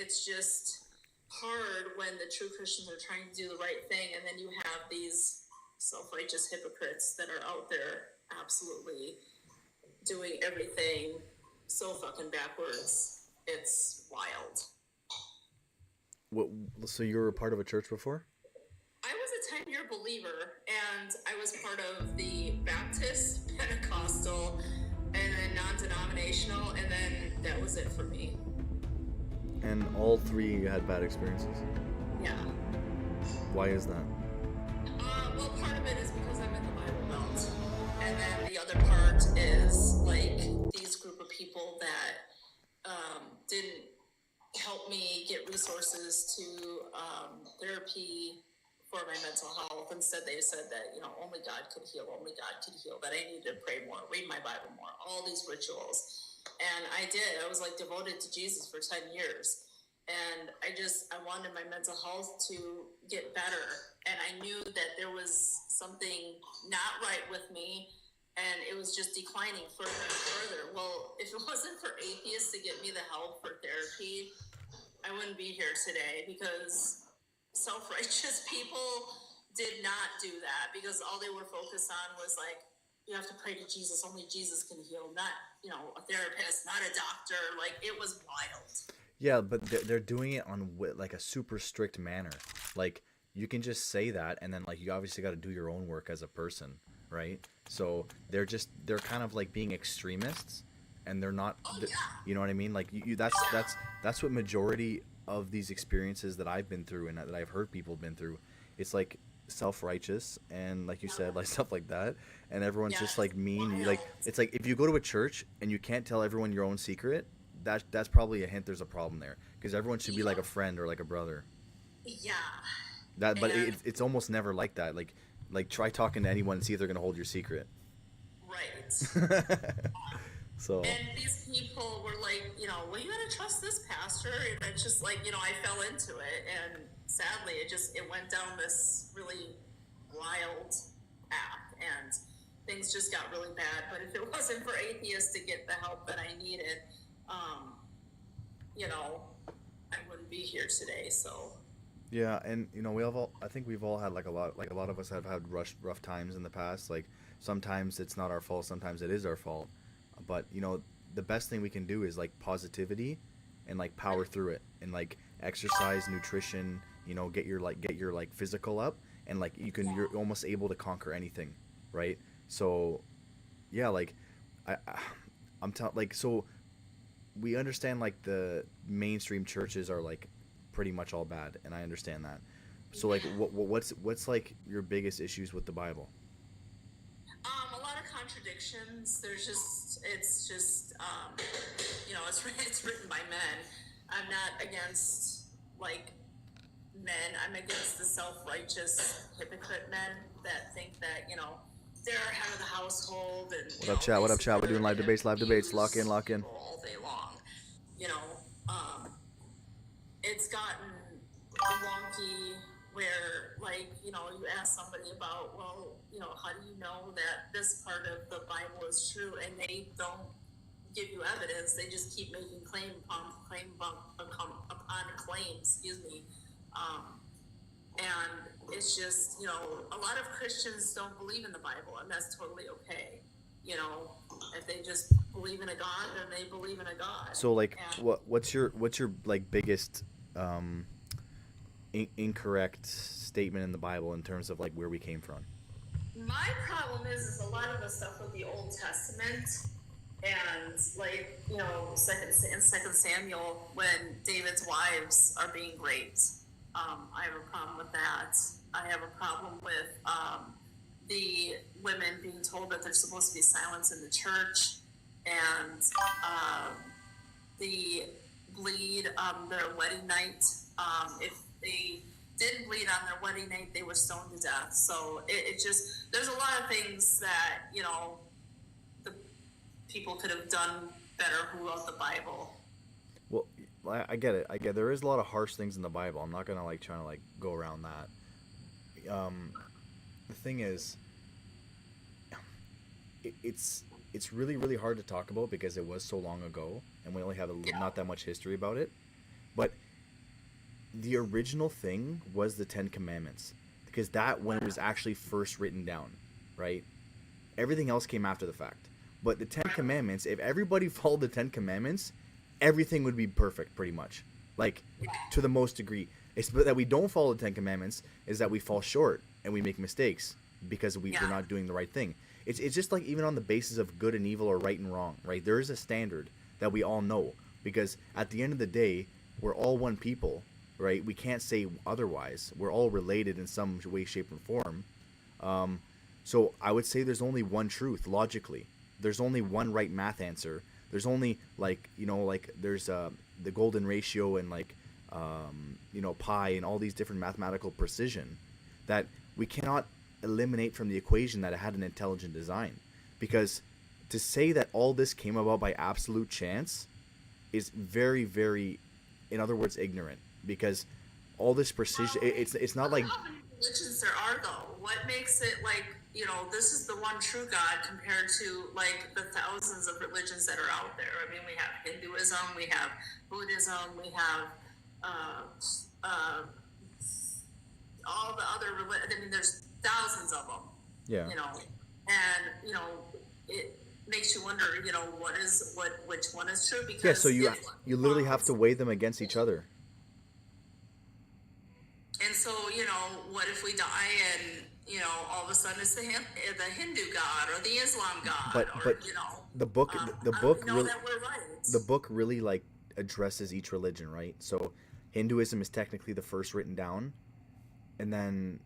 it's just hard when the true Christians are trying to do the right thing, and then you have these self-righteous hypocrites that are out there absolutely doing everything so fucking backwards. It's wild. What? So you were a part of a church before? I was a 10-year believer, and I was part of the Baptist, Pentecostal, and then non-denominational, and then that was it for me. And all three had bad experiences. Yeah. Why is that? Well, part of it is because I'm in the Bible Belt, and then the other part is like these group of people that didn't help me get resources to therapy for my mental health. Instead, they said that, only God could heal, that I needed to pray more, read my Bible more, all these rituals. And I did. I was like devoted to Jesus for 10 years. And I wanted my mental health to get better. And I knew that there was something not right with me, and it was just declining further and further. Well, if it wasn't for atheists to get me the help for therapy, I wouldn't be here today, because self-righteous people did not do that, because all they were focused on was like, you have to pray to Jesus, only Jesus can heal, not, a therapist, not a doctor. Like, it was wild. Yeah, but they're doing it on like a super strict manner. Like, you can just say that, and then like you obviously got to do your own work as a person, right? So they're kind of like being extremists, and they're not. Oh, yeah. You know what I mean? Like that's what majority of these experiences that I've been through and that I've heard people have been through. It's like self-righteous and, like you said, like stuff like that, and everyone's just like mean. You, like, it's like if you go to a church and you can't tell everyone your own secret, that's probably a hint there's a problem there, because everyone should be like a friend or like a brother. Yeah. But it's almost never like that. Like try talking to anyone and see if they're gonna hold your secret. Right. So. And these people were like, well, you gotta trust this pastor. And it's just like, I fell into it. And sadly, it went down this really wild path. And things just got really bad. But if it wasn't for atheists to get the help that I needed, I wouldn't be here today. So. Yeah, and I think we've all had like a lot of us have had rough times in the past. Like, sometimes it's not our fault, sometimes it is our fault. But the best thing we can do is like positivity, and like power through it, and like exercise, nutrition. Get your like physical up, and like you're almost able to conquer anything, right? So, yeah, like I'm telling, like, so we understand like the mainstream churches are like pretty much all bad, and I understand that. So like what's like your biggest issues with the Bible? A lot of contradictions. It's just it's written by men. I'm not against like men. I'm against the self-righteous hypocrite men that think that they're head of the household, and What up, chat? What up, chat? We're doing live debates. Lock in, lock in. All day long. It's gotten wonky where, like, you ask somebody about, well, how do you know that this part of the Bible is true? And they don't give you evidence. They just keep making claim upon claim, excuse me. And it's just, a lot of Christians don't believe in the Bible, and that's totally okay. If they just believe in a God, then they believe in a God. So like, what's your like biggest incorrect statement in the Bible in terms of like where we came from? My problem is a lot of the stuff with the Old Testament, and like Second Samuel, when David's wives are being raped. I have a problem with that. I have a problem with the women being told that they're supposed to be silenced in the church, and the bleed their wedding night. If they didn't bleed on their wedding night, they were stoned to death. So it just, there's a lot of things that, the people could have done better who wrote the Bible. Well, I get it. There is a lot of harsh things in the Bible. I'm not gonna like trying to like go around that. The thing is, it's really, really hard to talk about because it was so long ago, and we only have not that much history about it. But the original thing was the Ten Commandments, because that when it was actually first written down, right? Everything else came after the fact. But the Ten Commandments, if everybody followed the Ten Commandments, everything would be perfect, pretty much. Like, to the most degree. It's that we don't follow the Ten Commandments is that we fall short and we make mistakes because we're not doing the right thing. It's just like even on the basis of good and evil or right and wrong, right? There is a standard that we all know, because at the end of the day, we're all one people, right? We can't say otherwise. We're all related in some way, shape, and form. So I would say there's only one truth logically. There's only one right math answer. There's only there's the golden ratio and pi and all these different mathematical precision that we cannot eliminate from the equation that it had an intelligent design. Because to say that all this came about by absolute chance is very, very, in other words, ignorant. Because all this precision, it's not like... How many religions there are, though? What makes it this is the one true God compared to the thousands of religions that are out there? I mean, we have Hinduism, we have Buddhism, we have all the other religions. I mean, there's thousands of them. Yeah. And it makes you wonder, which one is true? Because yeah, so you literally have to weigh them against each other. And so, what if we die and all of a sudden it's the Hindu God or the Islam God? But the book really, that we're right. The book really addresses each religion, right? So Hinduism is technically the first written down, and then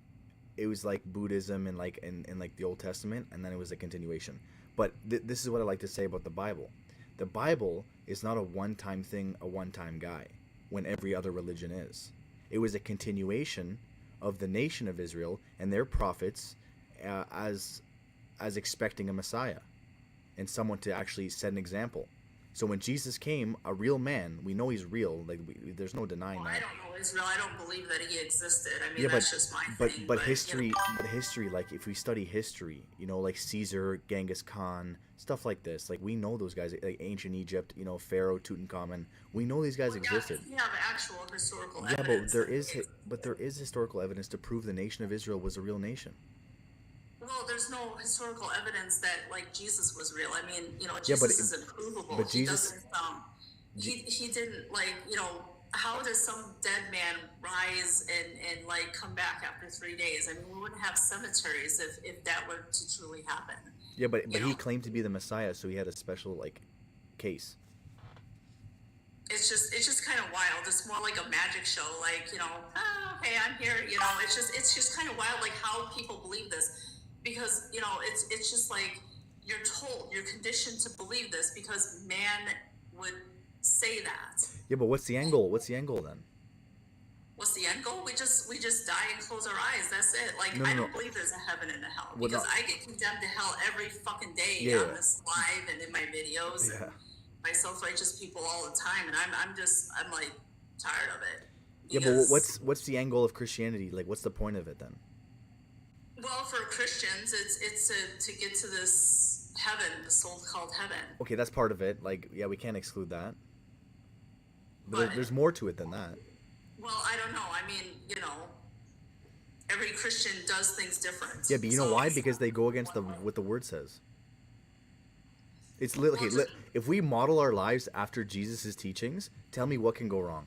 it was Buddhism and in the Old Testament, and then it was a continuation. But this is what I like to say about the Bible. The Bible is not a one-time thing, a one-time guy, when every other religion is. It was a continuation of the nation of Israel and their prophets as expecting a Messiah and someone to actually set an example. So when Jesus came, a real man, we know he's real. There's no denying that. I don't know Israel. I don't believe that he existed. I mean, that's just my thing. But history, if we study history, Caesar, Genghis Khan, stuff like this, we know those guys, ancient Egypt, Pharaoh, Tutankhamun. We know these guys existed. We have actual historical evidence. Yeah, but there is historical evidence to prove the nation of Israel was a real nation. Well, there's no historical evidence that Jesus was real. I mean, Jesus is improvable. But Jesus doesn't. He didn't How does some dead man rise and come back after 3 days? I mean, we wouldn't have cemeteries if that were to truly happen. Yeah, but he claimed to be the Messiah, so he had a special case. It's just kind of wild. It's more like a magic show. Okay, I'm here. It's just kind of wild, how people believe this. Because, it's just you're conditioned to believe this because man would say that. Yeah, but what's the end goal? What's the end goal then? What's the end goal? We just die and close our eyes. That's it. I don't believe there's a heaven and a hell. Because I get condemned to hell every fucking day on this live and in my videos. Yeah. And my self-righteous people all the time. And I'm tired of it. Yeah, but what's the end goal of Christianity? What's the point of it then? Well, for Christians, it's to get to this heaven, the so-called heaven. Okay, that's part of it. We can't exclude that. But there's more to it than that. Well, I don't know. I mean, every Christian does things different. Yeah, but you know why? Because they go against what the word says. It's literally if we model our lives after Jesus' teachings, tell me what can go wrong.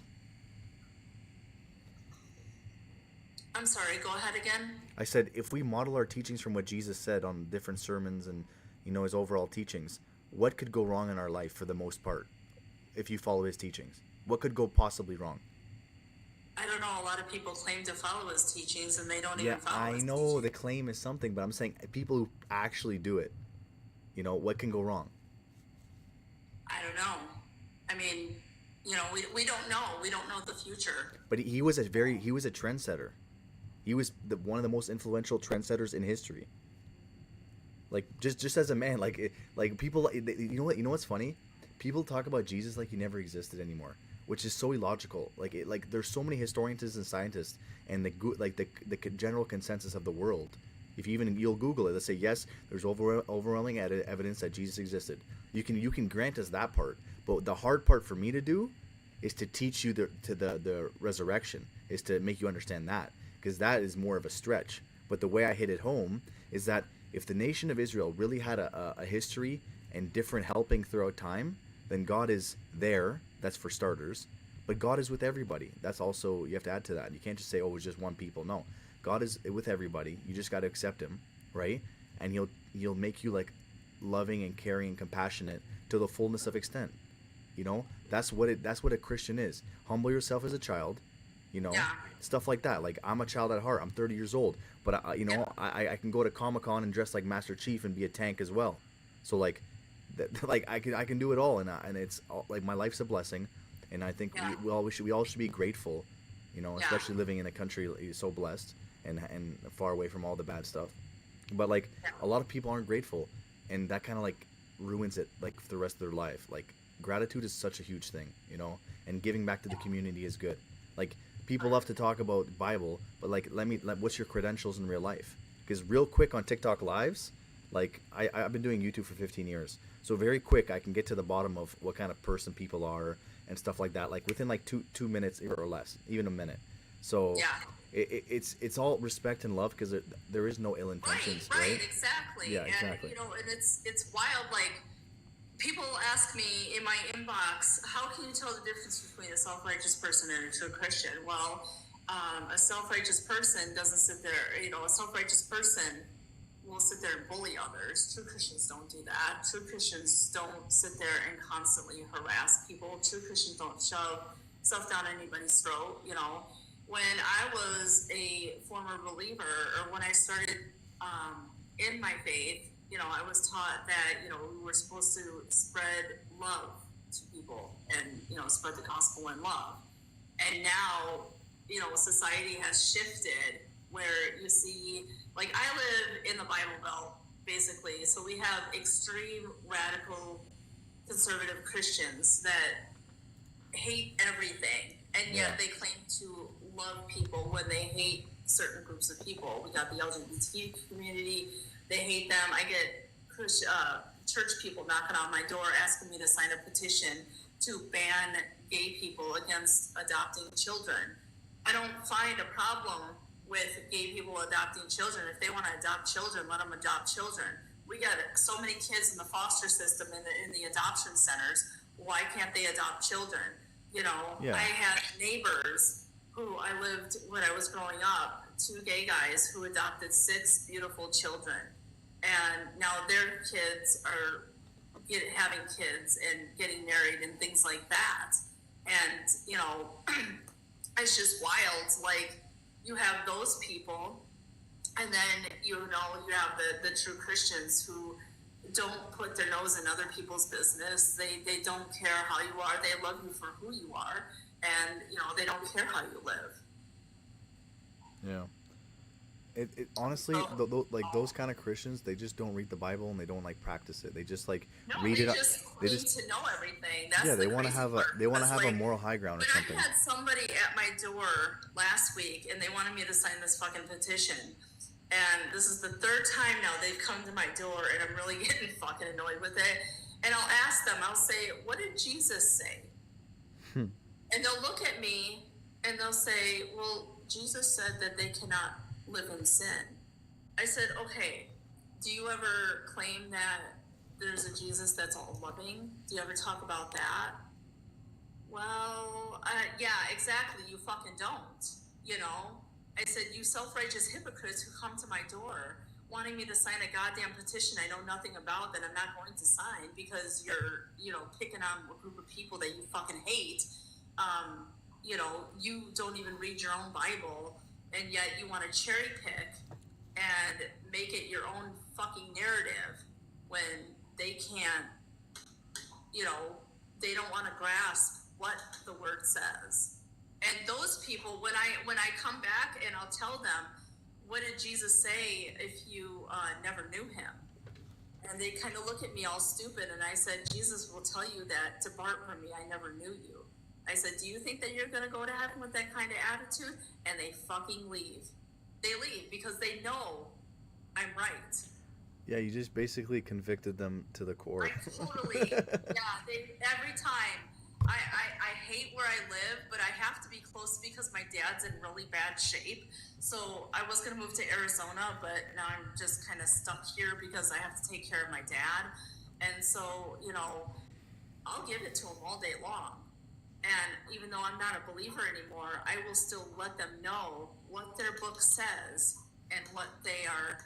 I'm sorry, go ahead again. I said if we model our teachings from what Jesus said on different sermons and his overall teachings, what could go wrong in our life for the most part if you follow his teachings? What could go possibly wrong? I don't know. A lot of people claim to follow his teachings and they don't even follow his teachings. I know the claim is something, but I'm saying people who actually do it, what can go wrong? I don't know. I mean, we don't know. We don't know the future. But he was a trendsetter. He was one of the most influential trendsetters in history. Just as a man, people, you know what's funny? People talk about Jesus like he never existed anymore, which is so illogical. There's so many historians and scientists, and the general consensus of the world. If you'll Google it, they'll say yes, there's overwhelming evidence that Jesus existed. You can grant us that part, but the hard part for me to do is to teach you the resurrection, is to make you understand that, because that is more of a stretch. But the way I hit it home is that if the nation of Israel really had a history and different helping throughout time, then God is there. That's for starters. But God is with everybody. That's also, you have to add to that. You can't just say, oh, it's just one people. No, God is with everybody. You just got to accept Him, right? And He'll make you like loving and caring and compassionate to the fullness of extent. You know, that's what a Christian is. Humble yourself as a child, you know, Yeah. stuff like that. Like, I'm a child at heart. I'm 30 years old, but you Yeah. know, I can go to Comic-Con and dress like Master Chief and be a tank as well. So like, like I can do it all, and it's all, like, my life's a blessing, and I think Yeah. we all should be grateful, you know, Yeah. especially living in a country so blessed and far away from all the bad stuff. But like, Yeah. a lot of people aren't grateful, and that kind of like ruins it like for the rest of their life. Like, gratitude is such a huge thing, you know, and giving back to the community is good. Like, people love to talk about Bible, but like, what's your credentials in real life? Because real quick on TikTok lives, like, I've been doing YouTube for 15 years, so very quick I can get to the bottom of what kind of person people are and stuff like that, like within like two minutes or less, even a minute. So Yeah. it's all respect and love, because there is no ill intentions, Right, right? exactly. Yeah, And exactly. and it's wild. Like, people ask me in my inbox, how can you tell the difference between a self-righteous person and a true Christian? Well, a self-righteous person doesn't sit there. A self-righteous person will sit there and bully others. True Christians don't do that. True Christians don't sit there and constantly harass people. True Christians don't shove stuff down anybody's throat. When I was a former believer, or when I started in my faith, I was taught that, we were supposed to spread love to people and, spread the gospel in love. And now, society has shifted where you see, like, I live in the Bible Belt, basically. So we have extreme radical conservative Christians that hate everything, and Yeah. yet they claim to love people when they hate certain groups of people. We got the LGBT community, they hate them. I get church people knocking on my door asking me to sign a petition to ban gay people against adopting children. I don't find a problem with gay people adopting children. If they want to adopt children, let them adopt children. We got so many kids in the foster system, in the adoption centers. Why can't they adopt children? Yeah. I had neighbors who I lived when I was growing up, two gay guys who adopted 6 beautiful children. And now their kids are having kids and getting married and things like that. And, it's just wild. Like, you have those people, and then, you have the true Christians who don't put their nose in other people's business. They don't care how you are. They love you for who you are, and they don't care how you live. Yeah. It honestly, like, those kind of Christians, they just don't read the Bible, and they don't like practice it. They just like No, read they it. just They claim just to know everything. That's Yeah, the crazy part. they want to Because, have a like, moral high ground or when something. I had somebody at my door last week, and they wanted me to sign this fucking petition, and this is the 3rd time now they've come to my door, and I'm really getting fucking annoyed with it. And I'll ask them, I'll say, what did Jesus say? And they'll look at me and they'll say, well, Jesus said that they cannot live in sin. I said, okay, do you ever claim that there's a Jesus that's all loving? Do you ever talk about that? Well, yeah, exactly. You fucking don't, I said, you self-righteous hypocrites who come to my door wanting me to sign a goddamn petition I know nothing about, that I'm not going to sign because you're, picking on a group of people that you fucking hate. You don't even read your own Bible, and yet you want to cherry pick and make it your own fucking narrative when they can't, they don't want to grasp what the word says. And those people, when I come back and I'll tell them, what did Jesus say if you never knew him? And they kind of look at me all stupid, and I said, Jesus will tell you that, depart from me, I never knew you. I said, do you think that you're going to go to heaven with that kind of attitude? And they fucking leave. They leave because they know I'm right. Yeah, you just basically convicted them to the core. I totally, yeah, every time. I hate where I live, but I have to be close because my dad's in really bad shape. So I was gonna move to Arizona, but now I'm just kind of stuck here because I have to take care of my dad. And so, I'll give it to him all day long. And even though I'm not a believer anymore, I will still let them know what their book says and what they are,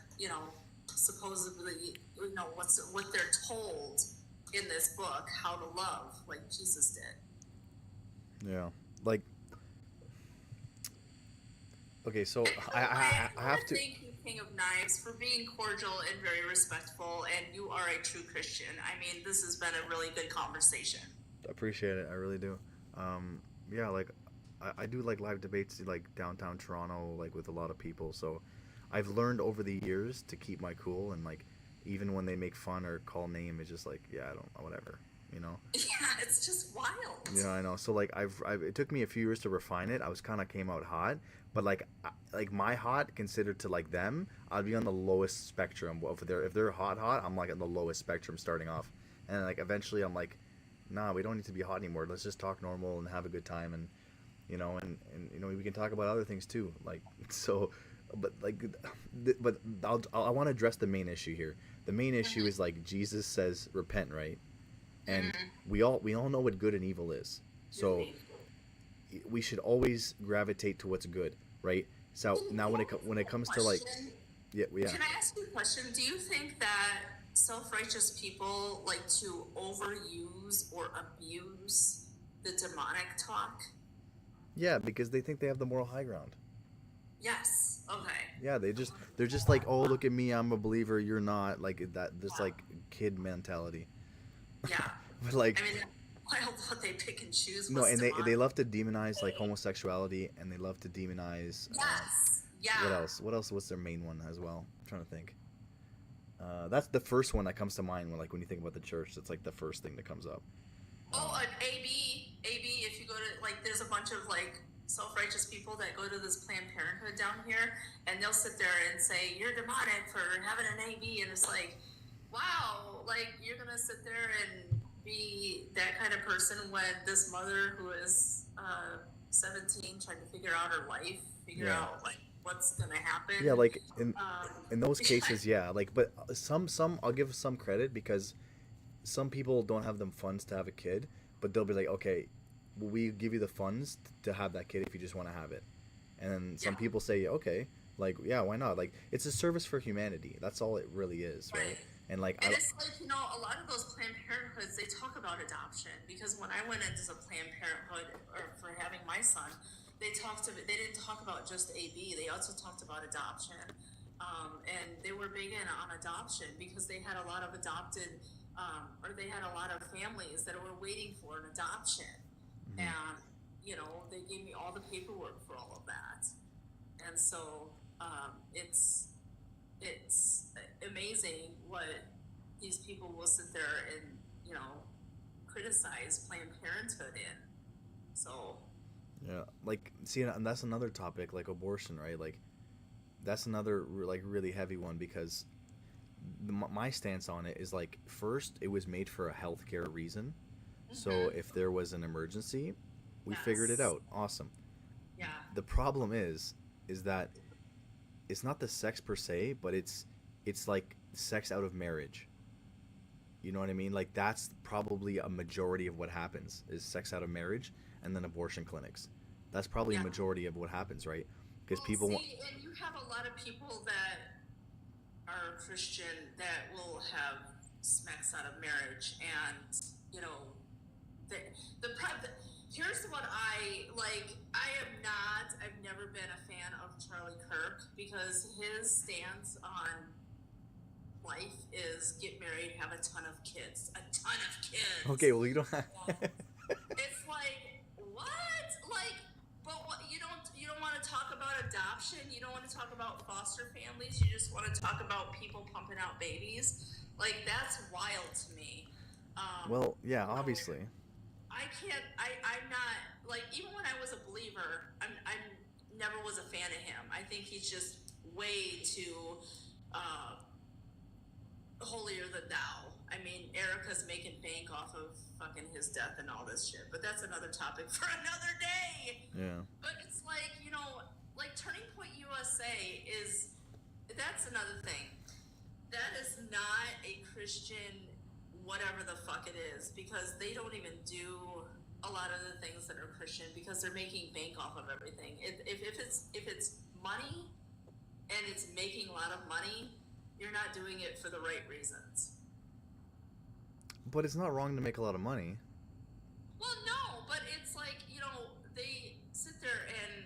supposedly, what they're told in this book, how to love like Jesus did. Yeah. Like, okay, so And by I, the way, I, I I want have to to thank you, King of Knives, for being cordial and very respectful, and you are a true Christian. I mean, this has been a really good conversation. appreciate it. I really do. Yeah, like I do like live debates like downtown Toronto, like with a lot of people. So I've learned over the years to keep my cool and like even when they make fun or call name, it's just like yeah, I don't whatever, you know. Yeah, it's just wild. Yeah, I know. So like I've it took me a few years to refine it. I was kind of came out hot, but like like my hot considered to like them, I'd be on the lowest spectrum. Well, if they're hot, I'm like on the lowest spectrum starting off, and like eventually I'm like, nah, we don't need to be hot anymore. Let's just talk normal and have a good time, and we can talk about other things too. Like so, but like, but I want to address the main issue here. The main issue is like Jesus says repent, right? And Mm-hmm. we all know what good and evil is. So Mm-hmm. we should always gravitate to what's good, right? So now when it comes to like Question. yeah. Can I ask you a question? Do you think that self-righteous people like to overuse or abuse the demonic talk? Yeah, because they think they have the moral high ground. Yes. Okay. Yeah, they're just like, "Oh, look at me, I'm a believer, you're not." Like that this Yeah. like kid mentality. Yeah. But like I mean, wild what they pick and choose no, what's and they demonic. love to demonize like homosexuality and they love to demonize Yes. what Yeah. else? What else was their main one as well? I'm trying to think. That's the first one that comes to mind when like when you think about the church. It's like the first thing that comes up. Oh, Um, an AB. If you go to like, there's a bunch of like self-righteous people that go to this Planned Parenthood down here, and they'll sit there and say you're demonic for having an AB, and it's like, wow, like you're gonna sit there and be that kind of person when this mother who is 17 trying to figure out her life, figure yeah, out like what's gonna yeah. happen. Like Um, in those cases, yeah. Like, but some I'll give some credit because some people don't have them funds to have a kid, but they'll be like, okay, we give you the funds to have that kid if you just want to have it. And then yeah, some people say, okay, like yeah, why not? Like it's a service for humanity. That's all it really is, right? right. And like And it's like, a lot of those Planned Parenthoods, they talk about adoption because when I went into the Planned Parenthood or for having my son, they didn't talk about just AB. They also talked about adoption. And they were big in on adoption because they had a lot of or they had a lot of families that were waiting for an adoption. mhm. And, they gave me all the paperwork for all of that. And so it's amazing what these people will sit there and criticize Planned Parenthood in. So Yeah, like see, and that's another topic, like abortion, right? Like that's another like really heavy one because my stance on it is like first it was made for a healthcare reason. So mhm, if there was an emergency, we figured it yes, out. Awesome. yeah, The problem is that it's not the sex per se, but it's like sex out of marriage. You know what I mean? Like that's probably a majority of what happens is sex out of marriage and then abortion clinics. That's probably a yeah. majority of what happens, right? Because Well, people want see, and you have a lot of people that are Christian that will have sex out of marriage, and you know the the, the here's what I like. I've never been a fan of Charlie Kirk because his stance on life is get married, have a ton of kids, a ton of okay, kids. well you don't have It's like what? Like, but what, you don't want to talk about adoption. You don't want to talk about foster families. You just want to talk about people pumping out babies. Like that's wild to me. well, yeah, You know, obviously. I can't. I'm not like even when I was a believer. I'm never was a fan of him. I think he's just way too uh, holier than thou. I mean, Erica's making bank off of fucking his death and all this shit. But that's another topic for another day. Yeah. But it's like, you know, like Turning Point USA that's another thing. That is not a Christian whatever the fuck it is, because they don't even do a lot of the things that are Christian because they're making bank off of everything. If it's money and it's making a lot of money, you're not doing it for the right reasons. But it's not wrong to make a lot of money. Well, no, but it's like, you know, they sit there and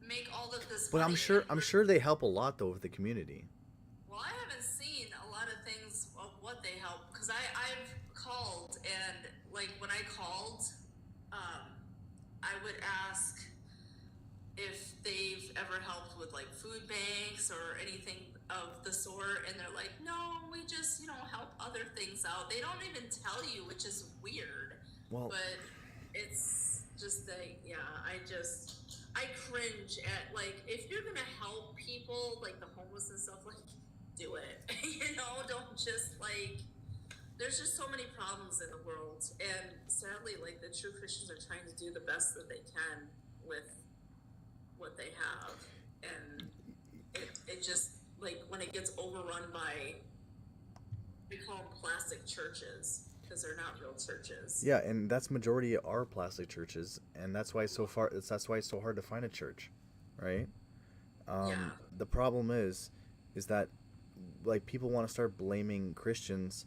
make all of this But money. I'm sure they help a lot though with the community. Well, I haven't seen a lot of things of what they help, because I've called, and like when I called, I would ask if they've ever helped with like food banks or anything of the sort, and they're like, no, we just, you know, help other things out. They don't even tell you, which is weird. Well, but it's just like, yeah, I cringe at, like, if you're gonna help people, like the homeless and stuff, like, do it. You know, don't just, like, there's just so many problems in the world, and sadly, like, the true Christians are trying to do the best that they can with what they have, and it just, like, when it gets overrun by, we call them plastic churches, because they're not real churches. yeah, and that's majority are plastic churches, and that's why it's so hard to find a church, right? Yeah. The problem is that like people want to start blaming Christians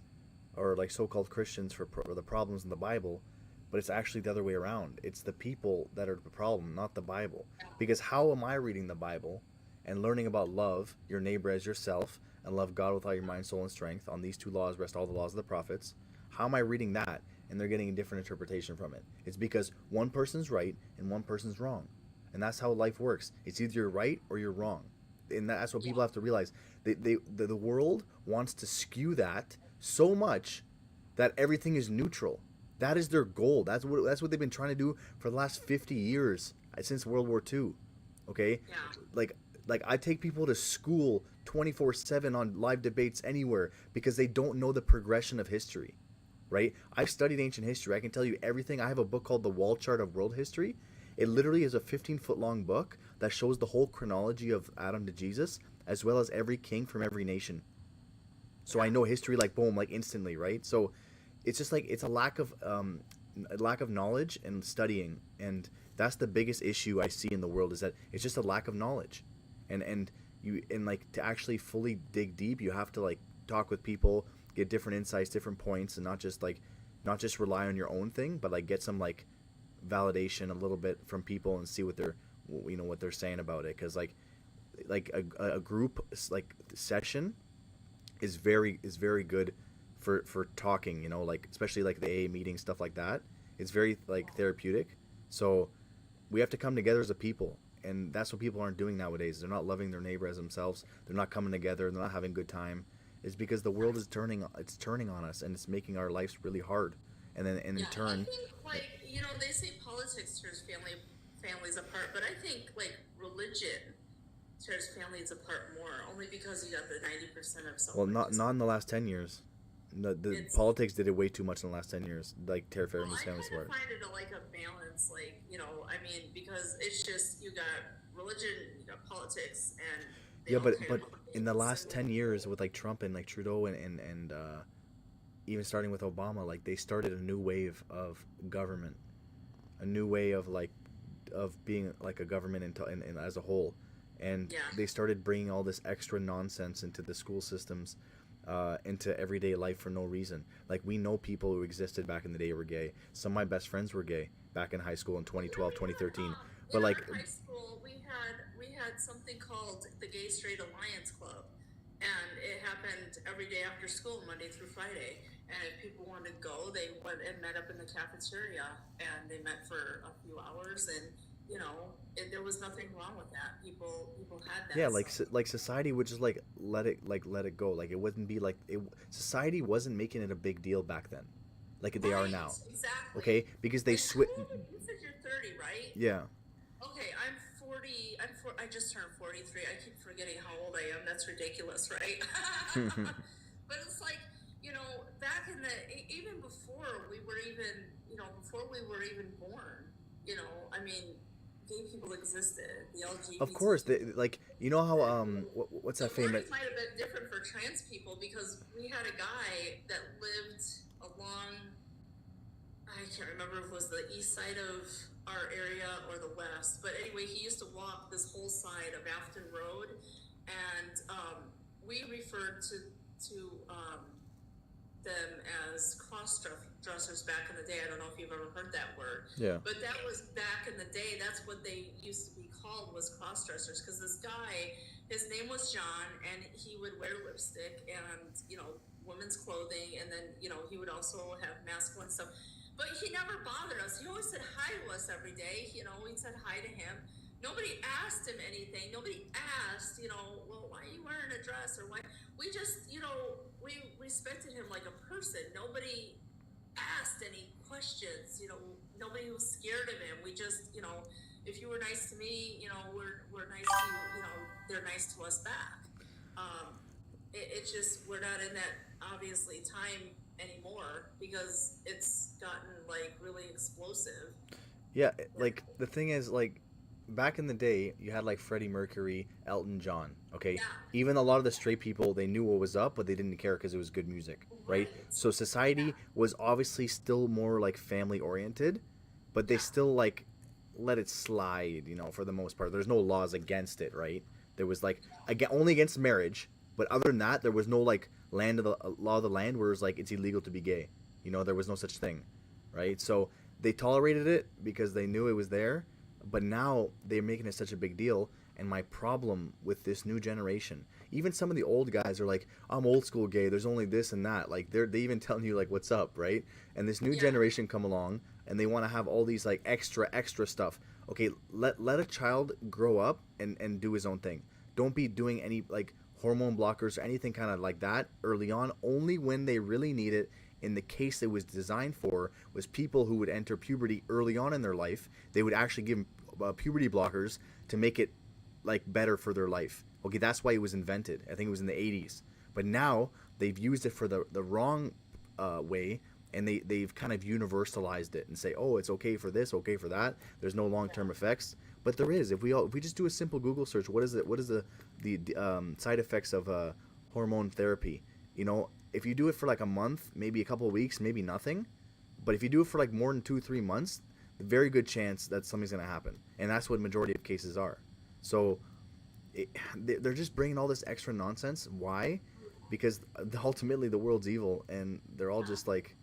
or like so-called Christians for the problems in the Bible, but it's actually the other way around. It's the people that are the problem, not the Bible. Because how am I reading the Bible and learning about love your neighbor as yourself and love God with all your mind, soul, and strength? On these two laws rest all the laws of the prophets. How am I reading that and they're getting a different interpretation from it? It's because one person's right and one person's wrong. And that's how life works. It's either you're right or you're wrong. And that's what people have to realize. The world wants to skew that so much that everything is neutral. That is their goal. That's what they've been trying to do for the last 50 years since World War II. Okay? Yeah. Like I take people to school 24/7 on live debates anywhere because they don't know the progression of history. Right? I've studied ancient history. I can tell you everything. I have a book called The Wall Chart of World History. It literally is a 15-foot long book that shows the whole chronology of Adam to Jesus, as well as every king from every nation. So I know history like boom, like instantly, right? So it's just like it's a lack of knowledge and studying, and that's the biggest issue I see in the world, is that it's just a lack of knowledge, and like to actually fully dig deep, you have to like talk with people, get different insights, different points, and not just rely on your own thing, but like get some like validation a little bit from people and see what they're saying about it, because like a group like session is very good for talking, like especially like the AA meeting, stuff like that. It's very like therapeutic. So we have to come together as a people, and that's what people aren't doing nowadays. They're not loving their neighbor as themselves. They're not coming together. They're not having a good time. It's because the world is turning on us, and it's making our lives really hard. And then in turn, I think, like, they say politics tears families apart, but I think like religion tears families apart more, only because you got the 90% of someone. well, not in the last 10 years. The politics did it way too much in the last 10 years, like tear families apart. I kind of find it like a balance, like, I mean, because it's just, you got religion, you got politics, and yeah, but in the last 10 years with like Trump and like Trudeau and even starting with Obama, like they started a new wave of government, a new way of being like a government and as a whole, and they started bringing all this extra nonsense into the school systems, into everyday life for no reason. Like we know people who existed back in the day who were gay. Some of my best friends were gay back in high school in 2012, 2013. But like in high school, we had something called the Gay Straight Alliance Club, and it happened every day after school, Monday through Friday. And if people wanted to go, they went and met up in the cafeteria, and they met for a few hours, and there was nothing wrong with that. People had that. Yeah, like society would just let it go. Like it wouldn't be like society wasn't making it a big deal back then, like they are now. Exactly. Okay, because they switch. You said you're 30, right? Yeah. Okay, I'm 40. I just turned 43. I keep forgetting how old I am. That's ridiculous, right? But it's like, back in even before before we were even, before we were even born, I mean, gay people existed, the Of LGBT course, like you know how existed. what's The that famous? wording might have been different for trans people because we had a guy that lived along, I can't remember if it was the east side of our area or the west, but anyway, he used to walk this whole side of Afton Road, and we referred to them as cross dressers back in the day. I don't know if you've ever heard that word. Yeah. But that was back in the day. That's what they used to be called, was cross dressers. Because this guy, his name was John, and he would wear lipstick and women's clothing, and then he would also have masculine stuff. But he never bothered us. He always said hi to us every day. We said hi to him. Nobody asked him anything. Nobody asked, well, why are you wearing a dress, or why? We just, we respected him like a person. Nobody asked any questions. Nobody was scared of him. We just, if you were nice to me, we're nice to you. They're nice to us back. It's just, we're not in that obviously time anymore because it's gotten like really explosive. Yeah, like the thing is, like back in the day, you had like Freddie Mercury, Elton John. Okay, Yeah. even a lot of the straight people, they knew what was up, but they didn't care because it was good music, right? So society was obviously still more like family oriented, but they still like let it slide, for the most part. There's no laws against it, right? There was like again only against marriage, but other than that, there was no like land of the law of the land where it's like it's illegal to be gay. There was no such thing, right? So they tolerated it because they knew it was there, but now they're making it such a big deal. And my problem with this new generation, even some of the old guys are like, I'm old school gay, there's only this and that, like they even telling you like what's up, right? And this new generation come along and they want to have all these like extra stuff. Okay, let a child grow up and do his own thing. Don't be doing any like hormone blockers or anything kind of like that early on, only when they really need it. In the case it was designed for was people who would enter puberty early on in their life. They would actually give them puberty blockers to make it like better for their life. Okay, that's why it was invented. I think it was in the 80s. But now they've used it for the wrong way, and they've kind of universalized it and say, oh, it's okay for this, okay for that. There's no long-term effects, but there is. If we just do a simple Google search, what is it? What is the side effects of hormone therapy? If you do it for like a month, maybe a couple of weeks, maybe nothing. But if you do it for like more than 2-3 months, very good chance that something's going to happen, and that's what majority of cases are. So they're just bringing all this extra nonsense. Why? Because ultimately the world's evil, and they're all just like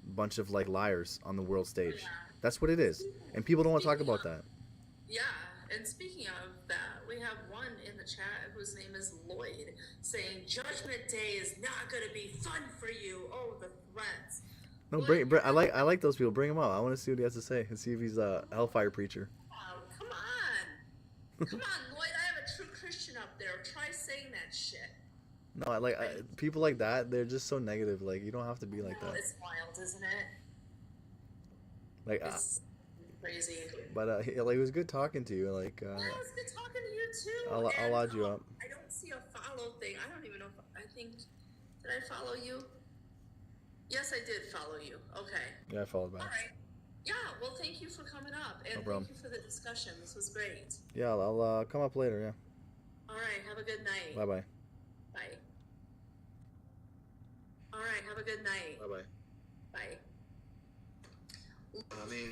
a bunch of like liars on the world stage. That's what it is, and people don't want to talk about that. Yeah, and speaking of that, we have one in the chat whose name is Lloyd saying Judgment Day is not going to be fun for you. Oh, the threats. No, Lloyd, I like those people. Bring him up. I want to see what he has to say and see if he's a hellfire preacher. oh, come on. Come on, Lloyd. I have a true Christian up there. Try saying that shit. No, people like that. They're just so negative. Like you don't have to be like that. It's wild, isn't it? Like, It's crazy. but like it was good talking to you. Like, Yeah, it was good talking to you too. I'll add you up. I don't see a follow thing. I don't even know if I think, did I follow you? Yes, I did follow you. Okay. Yeah, I followed back. All right. Yeah, well, thank you for coming up, and problem. thank you for the discussion. This was great. Yeah, I'll come up later. Yeah. All right, have a good night. Bye bye. Bye. All right, have a good night. Bye bye. Bye. I mean,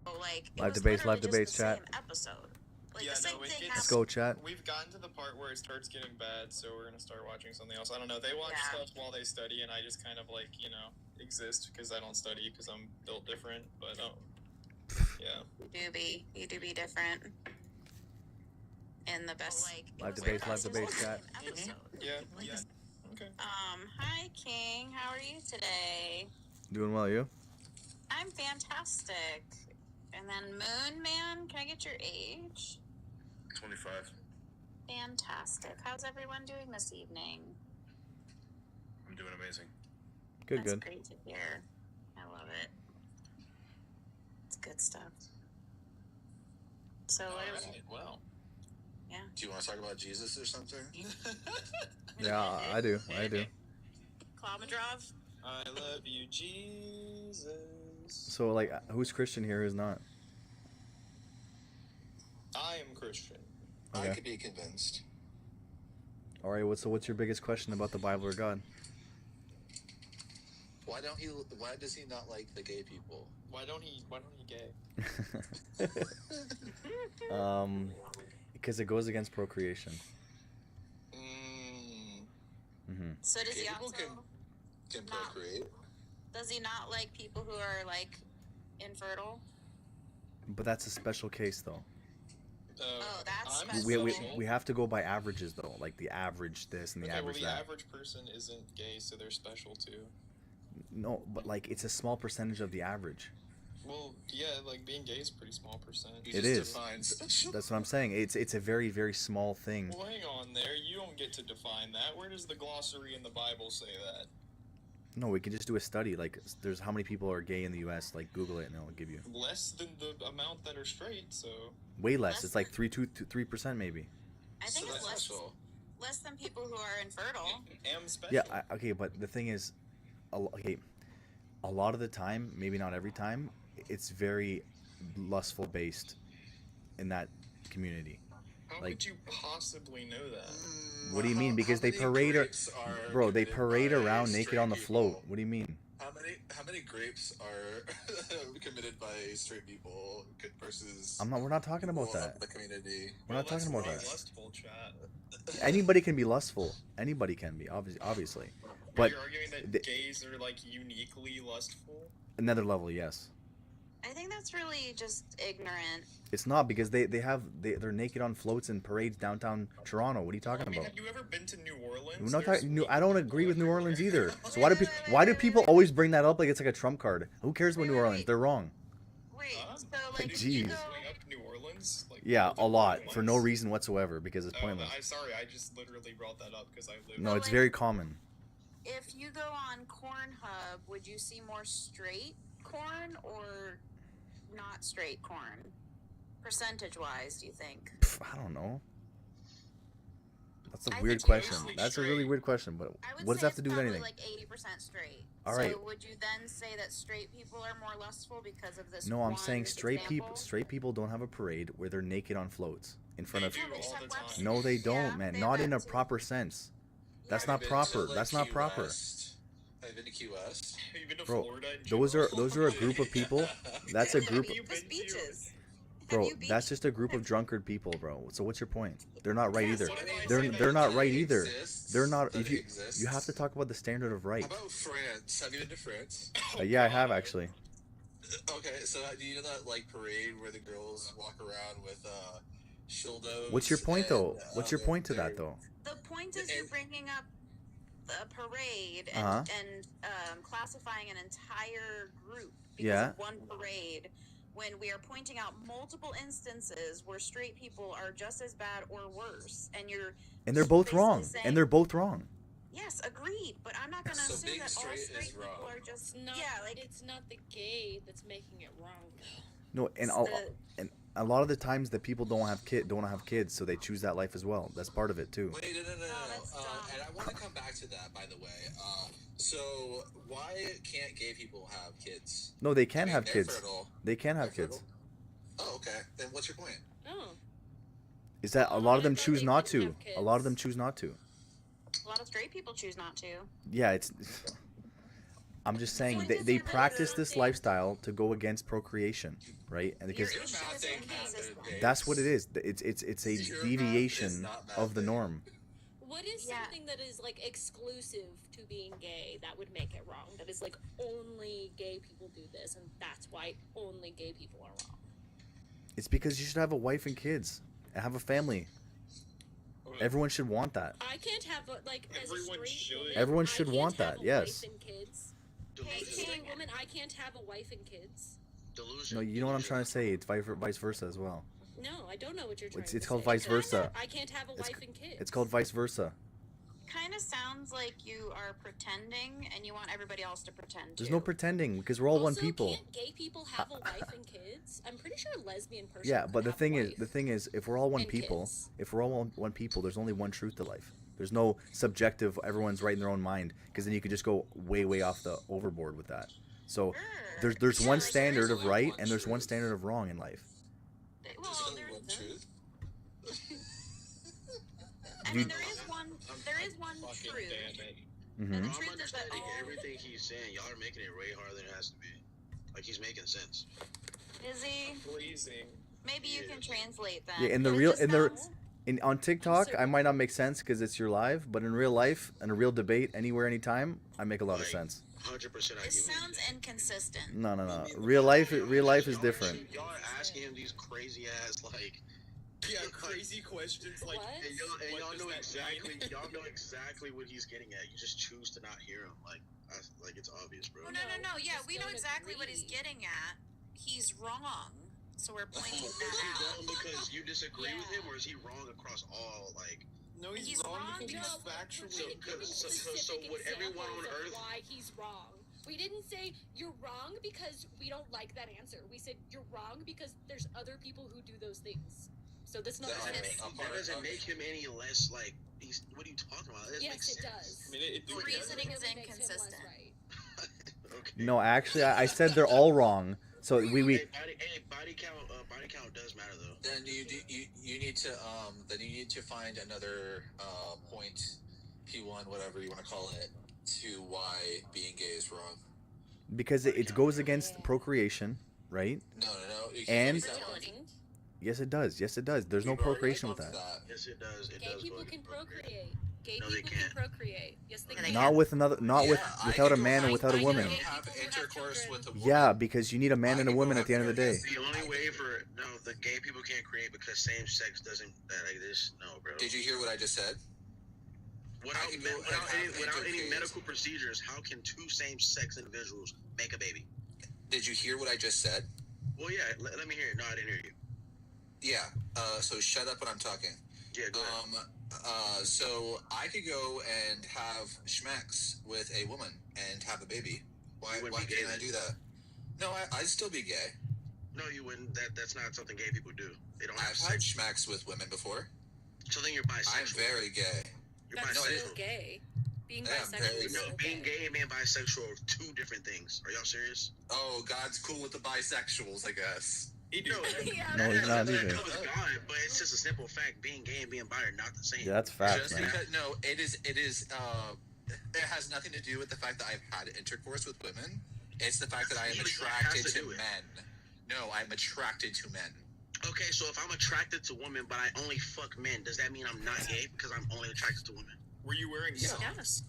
Like, Live it was debates, literally live debates, just the chat. same episode. Like, Yeah, the same no, it thing gets- Let's happened. go, chat. We've gotten to the part where it starts getting bad, so we're gonna start watching something else. I don't know. They watch Yeah. stuff while they study, and I just kind of like, exist because I don't study because I'm built different. But yeah. You do be different. In the best, Live it was debates, literally live just debates, the chat. same episode. Yeah. Okay. Hi King, how are you today? Doing well, you? I'm fantastic. And then Moon Man, can I get your age? 25. Fantastic. How's everyone doing this evening? I'm doing amazing. Good, That's good. great to hear. I love it. It's good stuff. So what are we... Alright, well. Yeah. Do you want to talk about Jesus or something? Yeah, I do. Klamadrov? I love you, Jesus. So, like, who's Christian here? Who's not? I am Christian. Okay. I could be convinced. All right. What's your biggest question about the Bible or God? Why does he not like the gay people? Why don't he gay? Because it goes against procreation. So does Gay he people also... can procreate. Does he not like people who are, like, infertile? But that's a special case, though. Oh, that's I'm special. We have to go by averages, though. Like the average this and the average well, the that. average person isn't gay, so they're special too. No, but like it's a small percentage of the average. Well, yeah, like being gay is a pretty small percent. It is. That's what I'm saying. It's a very, very small thing. Well, hang on there. You don't get to define that. Where does the glossary in the Bible say that? No, we can just do a study. Like, there's how many people are gay in the U.S. Like, Google it and it'll give you. Less than the amount that are straight, so... Way less. It's like 3% maybe. I think So it's that's less than people who are infertile. Am special. Yeah, okay, but the thing is, a lot of the time, maybe not every time, it's very lustful based in that community. How like- could you possibly know that? What do you mean? Because they parade, they parade around naked on the float. What do you mean? How many grapes are committed by straight people versus? We're not talking about people that. of the community. We're not talking about that. Lustful chat. Anybody can be lustful. Anybody can be, obviously. But you're arguing that gays are like uniquely lustful? another level, yes. I think that's really just ignorant. It's not because they're naked on floats and parades downtown Toronto. What are you talking about? Have you ever been to New Orleans? We're not talking. I don't agree with New Orleans either. So why do people always bring that up like it's like a trump card? Who cares about New Orleans? They're wrong. Wait, Huh? so like Jeez. you go, Going up to New Orleans? Like, Yeah, with a lot Orleans? for no reason whatsoever because it's pointless. I'm sorry, I just literally brought that up because I live. No, it's like- very common. if you go on Cornhub, would you see more straight corn or not straight corn? Percentage-wise, do you think? I don't know. That's a I weird think question. mostly That's a really straight. weird question. But I would what does say that have to do it's with probably anything? like 80% straight. All so right. would you then say that straight people are more lustful because of this? No, I'm one saying straight example? people don't have a parade where they're naked on floats in front of. They do No, they just all have the time. websites. No, they don't, Yeah, man. they Not have in a that too. proper sense. That's Yeah. not proper. That's not proper. I've been to Key West. Have you been to Bro, Florida in those are general? a group of people. That's a group. Have you Just been to- beaches. Bro, Have you that's beach- just a group of drunkard people, bro. So what's your point? They're not right Yeah, either. so what do I They're say they're not right That either. exists, They're not. that If you exists. you have to talk about the standard of right. How about France? Have you been to France? Yeah, I have actually. Okay, so do you know that like parade where the girls walk around with shildos? What's your point though? and, What's your point to that though? The point is you're bringing up a parade Uh-huh. and classifying an entire group because Yeah. of one parade when we are pointing out multiple instances where straight people are just as bad or worse, and you're And they're both basically wrong. saying- And they're both wrong. yes, agreed, but I'm not going to So assume being that all straight straight is people wrong. are just It's not, it's not the gay that's making it wrong, though. No, and the- a lot of the times that people don't have kids, so they choose that life as well. That's part of it too. Wait, no. that's dumb. And I want to come back to that, by the way. So why can't gay people have kids? No, they can I mean, have they're kids. fertile. They can have They're kids. fertile. Oh, okay. Then what's your point? Oh. Is that a lot of them I thought choose they not couldn't to? have A lot of kids. them choose not to. a lot of straight people choose not to. Yeah, it's I'm just saying Point they, is they you're really practice this okay. lifestyle to go against procreation, right? And because Your issue is inconsistent. that's what it is. It's a Your math is deviation not math, of the babe. norm. What is Yeah. something that is like exclusive to being gay that would make it wrong? That is like only gay people do this, and that's why only gay people are wrong. It's because you should have a wife and kids and have a family. Everyone should want that. I can't have a, like as a Everyone straight should. woman, Everyone I should can't want have that, a yes. Wife and kids. As a Delusion. straight woman, I can't have a wife and kids. Delusion. No, you know what I'm trying to say. It's vice versa as well. No, I don't know what you're trying It's to called say. vice versa. I can't have a It's- wife and kids. It's called vice versa. Kind of sounds like you are pretending, and you want everybody else to pretend. There's too. no pretending because we're all one Also, people. Can't gay people have a wife and kids? I'm pretty sure a lesbian person. Yeah, could but the have a thing wife. is, if we're all one and people, kids. if we're all one people, there's only one truth to life. There's no subjective. Everyone's right in their own mind, because then you could just go way off the overboard with that. So Sure. there's Yeah, one like, standard there's of right one and there's one truth. standard of wrong in life. Well, There's only there's one truth. I mean, there is one Fucking truth. damn it. Hmm. And the I'm truth is that understanding all everything he's saying. Y'all are making it way harder than it has to be. Like he's making sense. is he? Pleasing. Maybe you can translate that. Yeah, in the But it real, just in the, sounds- on TikTok, so I might not make sense because it's your live, but in real life, in a real debate, anywhere, anytime, I make a lot of Like, sense. 100%. I It give you sounds inconsistent. No. Real life is Y'all different. Y'all are asking him these crazy ass like. Yeah, crazy questions like. What? And y'all What know does that exactly. mean? Y'all know exactly what he's getting at. You just choose to not hear him. Like it's obvious, bro. Oh, no. Yeah, just we know don't exactly what he's agree. getting at. He's wrong. So we're pointing Is that he out. wrong because you disagree with Yeah. him, or is he wrong across all? Like, No, he's, He's wrong wrong because he's because- factually. So- Give me so specific would everyone on examples of Earth- why he's wrong. We didn't say you're wrong because we don't like that answer. We said you're wrong because there's other people who do those things. So that's not that, the Yes. same. that doesn't make him any less like. He's. What are you talking about? That doesn't make Yes, it sense. does. I mean, it The reasoning is Definitely makes him less inconsistent. right. Okay. No, actually, I said they're all wrong. So we Hey, body count. Body count does matter though. Then you need to find another point, P1, whatever you want to call it, to why being gay is wrong. because it goes against procreation, right? No. You And- can't use that one. Fertility. Yes, it does. There's no We've already procreation with talked that. Yes, it does. It Gay does. people go can against procreate. Gay No, they people can can't. procreate. Yes, they Yeah, can. they Not with another, not with Yeah, I without a can go man and find- without a I know woman. gay Have people who have intercourse children. with a woman. Yeah, because you need a man I and a can woman go at the end of the have day. The only way for the gay people can't create because same sex doesn't like this. No, bro. Did you hear what I just said? Without, I can go and without have any interphase. medical procedures, how can two same sex individuals make a baby? Did you hear what I just said? Well, yeah. Let me hear it. No, I didn't hear you. Yeah. So shut up when I'm talking. Yeah, go ahead. So I could go and have schmecks with a woman and have a baby. Why You wouldn't be gay can't I then. do that? No, I'd still be gay. No, you wouldn't. That's not something gay people do. They don't have I've had sex. schmecks with women before. So then you're I'm bisexual. very gay. You're That's bisexual. still gay. Being Yeah, I'm bisexual very- is No, still being gay. gay and being bisexual are two different things. Are y'all serious? Oh, God's cool with the bisexuals, I guess. He do. No, Yeah. No, he's not that either. covers God, but it's just a simple fact. Being gay and being bi are not the same. Yeah, that's facts, Just man. because no, it is. It has nothing to do with the fact that I've had intercourse with women. It's the fact that I am It has attracted to to do it. men. No, I'm attracted to men. Okay, so if I'm attracted to women, but I only fuck men, does that mean I'm not gay because I'm only attracted to women? Were you wearing Yeah. socks? Yes.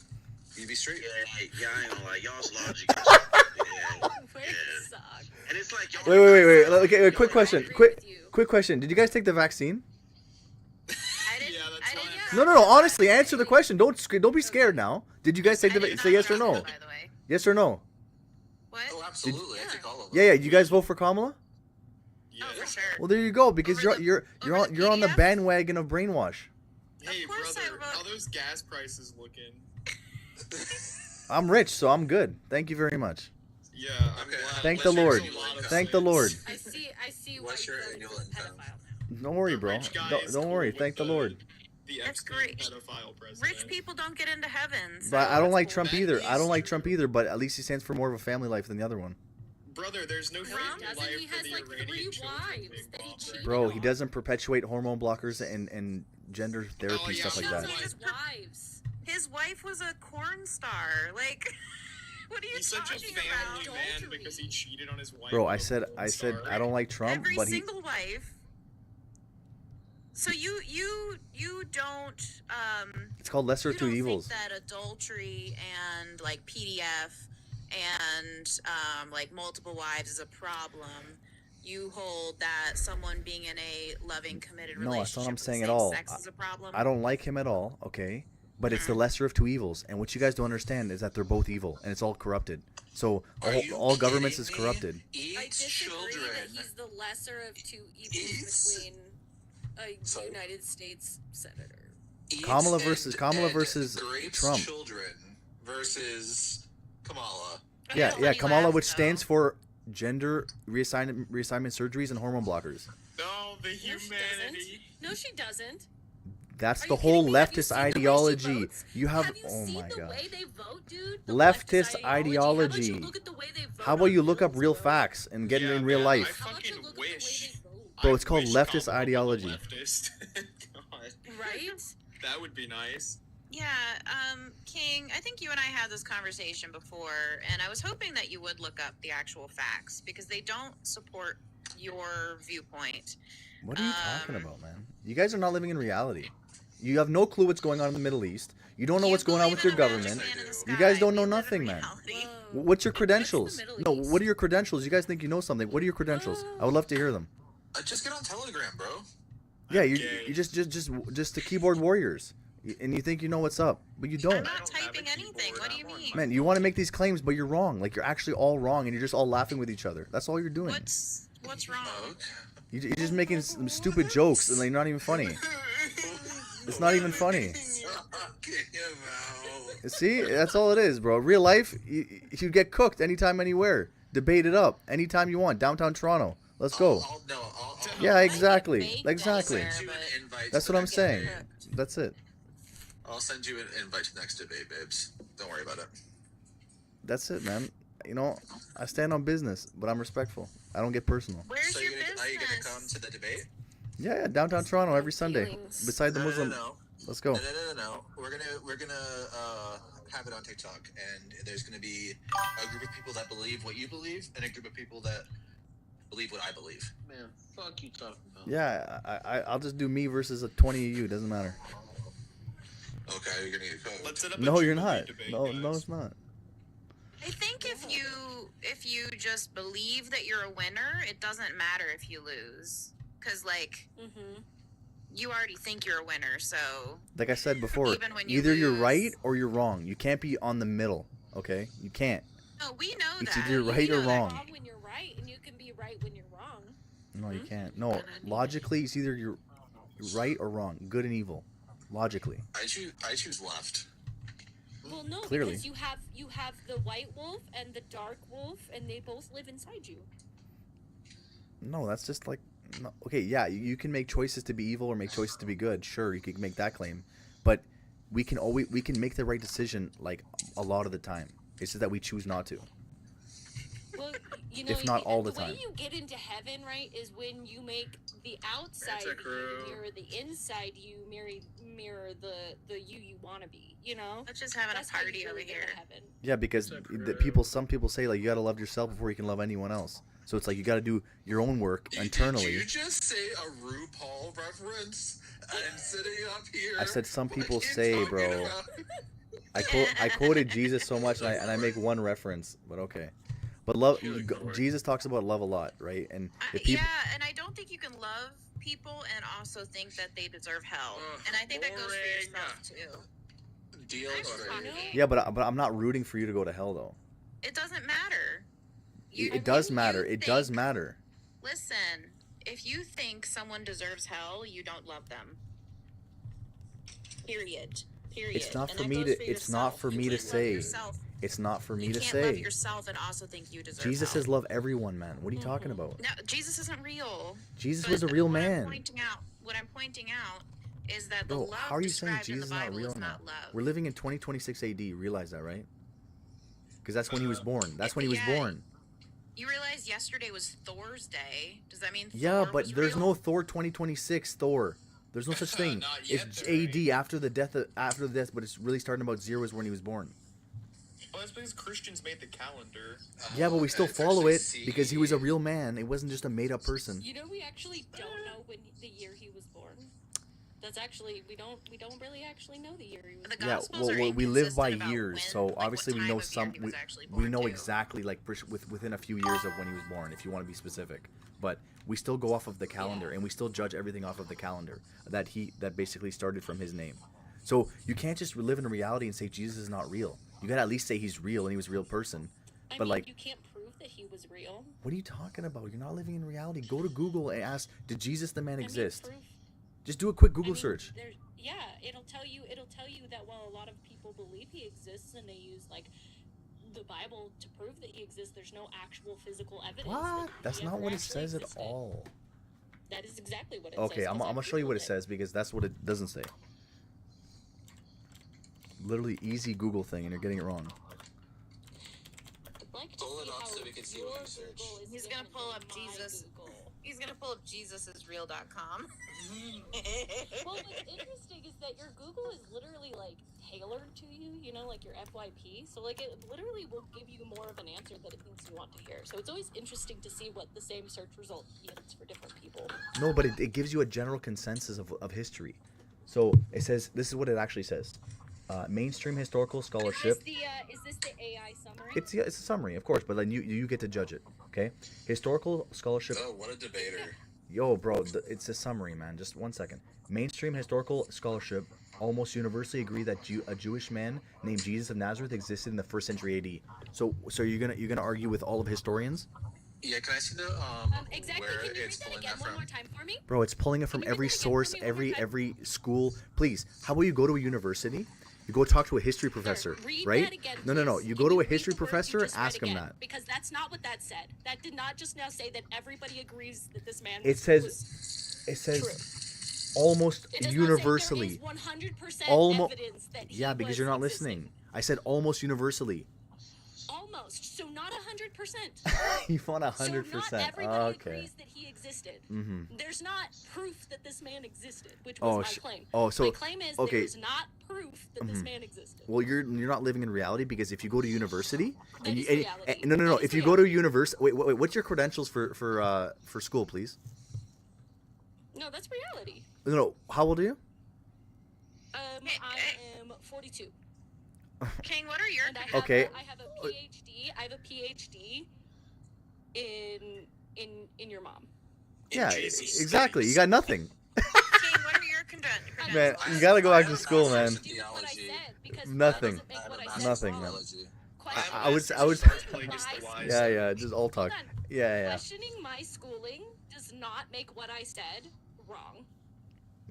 You be straight. Yeah, I ain't gonna lie. Y'all's logic is... yeah. Where Yeah. suck. And it's like y'all... Wait. Okay, quick I question. agree Quick with you. question. Did you guys take the vaccine? I didn't. Yeah, that's I didn't. fine. No. Honestly, answer the question. Don't be scared now. Did you guys take I the did say not yes or know, no? By the way. Yes or no? What? Oh, absolutely. I Yeah. take all of them. Yeah. You guys vote for Kamala? Yeah. Oh, for sure. Well, there you go. Because Over you're over the on the PDF? bandwagon of brainwash. Hey, Of course I brother, vote- how those gas prices looking? I'm rich, so I'm good. Thank you very much. Yeah, I'm Okay. glad. Thank the Unless Lord. there's a lot of Thank the sense. Lord. I see why What's you your voted annual for the income? pedophile. Don't worry, The bro. rich guy is Don't cool worry. with Thank the Lord. The That's Epstein great. pedophile president. Rich people don't get into heaven. So But I don't it's like cool. Trump That either. is I don't like true. Trump either. But at least he stands for more of a family life than the other one. Brother, there's no Trump family doesn't. life He for has, the like, 3 Iranian children wives being that he bombed cheated right Bro, on. he doesn't perpetuate hormone blockers and gender therapy yeah, stuff like sure. that. His wives. His wife was a corn star. Like, What are you He's such a talking family about? man because he cheated on his wife. Bro, with I a said porn star. I don't like Trump, Every but he single wife. So you don't it's called lesser you of two don't evils. think that adultery and like PDF and like multiple wives is a problem. You hold that someone being in a loving, committed No, that's relationship not what I'm with saying the at same all. sex is a problem. I don't like him at all, okay? But it's the lesser of two evils. And what you guys don't understand is that they're both evil and it's all corrupted. So Are you all governments kidding is me? corrupted. I Eats disagree children. that he's the lesser of two evils Eats- between a Sorry? United States senator. Eats Kamala and- versus grapes Trump. children versus Kamala. Yeah, That's yeah, funny Kamala, laugh, which though. stands for gender reassignment surgeries and hormone blockers. No, the No, she doesn't. humanity. No, she doesn't. That's Are the you whole kidding me? Have you leftist seen the way she ideology. votes? You have Have you oh seen my the god. way they vote, dude? The Leftist How about ideology. you look at the way they vote How about on you look up bills, real bro? facts and get it Yeah, in real man, life? How about you fucking look at the way wish. they vote? Bro, I it's called wish leftist Kamala was a ideology. leftist. God, Right? that would be nice. Yeah, King, I think you and I had this conversation before, and I was hoping that you would look up the actual facts because they don't support your viewpoint. What are you talking about, man? You guys are not living in reality. You have no clue what's going on in the Middle East. You don't know what's going on with your government. You guys don't know nothing, man. Whoa. What's your credentials? Middle No, East? what are your credentials? You guys think you know something. What are your credentials? I would love to hear them. Just get on Telegram, bro. Yeah, Okay. you just the keyboard warriors. And you think you know what's up, but you I'm don't. not I don't have typing a anything. keyboard. What do you I'm on mean? my- Man, you want to make these claims, but you're wrong. Like, you're actually all wrong, and you're just all laughing with each other. That's all you're doing. What's wrong? You're just making some stupid jokes, and they're not even funny. It's not even funny. See, that's all it is, bro. Real life, you get cooked anytime, anywhere. Debate it up anytime you want. Downtown Toronto. Let's go. Yeah, exactly. Bake Exactly. elsewhere, but That's what I'm get saying. cooked. That's it. I'll send you an invite to the next debate, babes. Don't worry about it. That's it, man. You know, I stand on business, but I'm respectful. I don't get personal. Where's So your are you gonna come business? to the debate? Yeah, downtown Toronto every Sunday. Feelings. Beside the No, Muslim. no. Let's go. No. We're gonna have it on TikTok, and there's gonna be a group of people that believe what you believe, and a group of people that believe what I believe. Man, fuck you talking about. Yeah, I'll just do me versus a 20 of you. Doesn't matter. Okay, you're gonna get code. Let's set up a No, you're Jubilee not. debate, No, guys. it's not. I think if you just believe that you're a winner, it doesn't matter if you lose, because like Mm-hmm. you already think you're a winner. So Like I said before, Even when you either you're lose. right or you're wrong. You can't be on the middle. Okay, you can't. no, we know It's that. either you're We right or know that. wrong. Wrong when you're right, and you can be right when you're wrong. No, you can't. No, logically, it's either you're right or wrong. Good and evil. Logically. I choose left. Well, no, Clearly. because you have the white wolf and the dark wolf, and they both live inside you. No, that's just like. No. Okay, yeah, you can make choices to be evil or make choices to be good. Sure, you can make that claim, but we can make the right decision like a lot of the time. It's just that we choose not to. Well, you know, If not all the the time. way you get into heaven, right, is when you make the outside It's a you crew. mirror the inside you, mirror the you want to be. You know, Let's just having that's a how you party over really get here. to heaven. Yeah, because It's a some people say like you gotta love yourself before you can love anyone else. So it's like you gotta do your own work internally. Did you just say a RuPaul reference? And sitting up here. I said some what are people you say, talking bro. about? I quoted Jesus so much, and I make one reference, but okay. But love, Good Lord. Jesus talks about love a lot, right? And if people, Yeah, and I don't think you can love people and also think that they deserve hell. Ugh, And I think that goes for boring. yourself too. Deal I'm breaker. talking. yeah, but I'm not rooting for you to go to hell though. It doesn't matter. It does you matter. It does think- matter. Listen, if you think someone deserves hell, you don't love them. Period. It's not And for that me goes to. It's not yourself. for You me to can't love say. yourself. It's not for me You to can't love say. yourself and also think you deserve Jesus hell. says love everyone, man. What are you talking about? No, Jesus isn't real. Jesus But was a real what man. What I'm pointing out is that the Bro, love how are you saying described in Jesus the is not Bible real is now? not love. We're living in 2026 AD. Realize that, right? Because that's when he was born. That's when he was Yeah. born. You realize yesterday was Thor's day. Does that mean Yeah, Thor but was there's real? no Thor 2026 Thor. There's no such thing. Not yet, It's there AD after the death, but it's really starting about 0 is when he was born. Well, that's because Christians made the calendar. Yeah, but we still it's follow actually it because he was a real man. It wasn't just a made-up person. You know, we actually don't know when the year he was born. That's actually we don't really actually know the year he was The born. Yeah, Gospels are well, we live by inconsistent about years, when, so like, obviously what we time know of year some. he was actually We born, know too. exactly like within a few years of when he was born, if you want to be specific. But we still go off of the calendar, and we still judge everything off of the calendar that basically started from his name. So you can't just live in reality and say Jesus is not real. You gotta at least say he's real and he was a real person. I But mean, like, you can't prove that he was real. what are you talking about? You're not living in reality. Go to Google and ask, did Jesus the man exist? Proof, Just do a quick Google search. Yeah, it'll tell you that while a lot of people believe he exists and they use like the Bible to prove that he exists, there's no actual physical evidence. What? That That's he not ever what it actually says at existed. all. That is exactly what it says. Okay, I'm gonna show you what it says because that's what it doesn't say. Literally easy Google thing, and you're getting it wrong. I'd like to Pull it see up how so we can see your what you search. Google is He's gonna different pull than up my Jesus. Google. He's gonna pull up jesusisreal.com. Well, what's interesting is that your Google is literally like tailored to you, you know, like your FYP. So like it literally will give you more of an answer that it thinks you want to hear. So it's always interesting to see what the same search result yields for different people. No, but it gives you a general consensus of history. So it says, this is what it actually says. Mainstream historical scholarship. Is this the AI summary? It's a summary, of course, but then you get to judge it. Okay, historical scholarship. Oh, what a debater. Yo, bro, it's a summary, man. Just 1 second. Mainstream historical scholarship almost universally agree that a Jewish man named Jesus of Nazareth existed in the 1st century AD. So you're gonna argue with all of historians? Yeah, can I see the Exactly. where Can you read it's that pulling again that one from? more time for me? Bro, it's pulling it from Can you read every that again source, for me one more time? every school. Please, how about you go to a university? You go talk to a history professor, Read right? that again, No. please. You Can go to a read history the word you professor and just read ask him again? that. Because that's not what that said. That did not just now say that everybody agrees that this man It says almost It does universally. not say there is 100% Almost. evidence that he Yeah, because was you're not existing. listening. I said almost universally. Almost. So not 100%. You want 100%. So not everybody Okay. agrees that he existed. Mm-hmm. There's not proof that this man existed, which Oh, was my claim. so my claim is okay. there's not proof that this man existed. Well, you're not living in reality because if you go to university That is reality. no, That is if you go to reality. university, wait, what's your credentials for school, please? No, that's reality. No, how old are you? I am 42. King, what are your And I have Okay. I have a PhD. I have a PhD in your mom. Yeah, Jesus' exactly. face. You got nothing. King, what are your credentials? Man, I you have- gotta go I back to have school, a man. master's in Do with what I theology. said, because Nothing. that doesn't make I have what a I master's said Nothing, in man. wrong. theology. Question- I was- Questioning just the wise. Yeah, just all talk. Hold on. Yeah. Questioning my schooling does not make what I said wrong.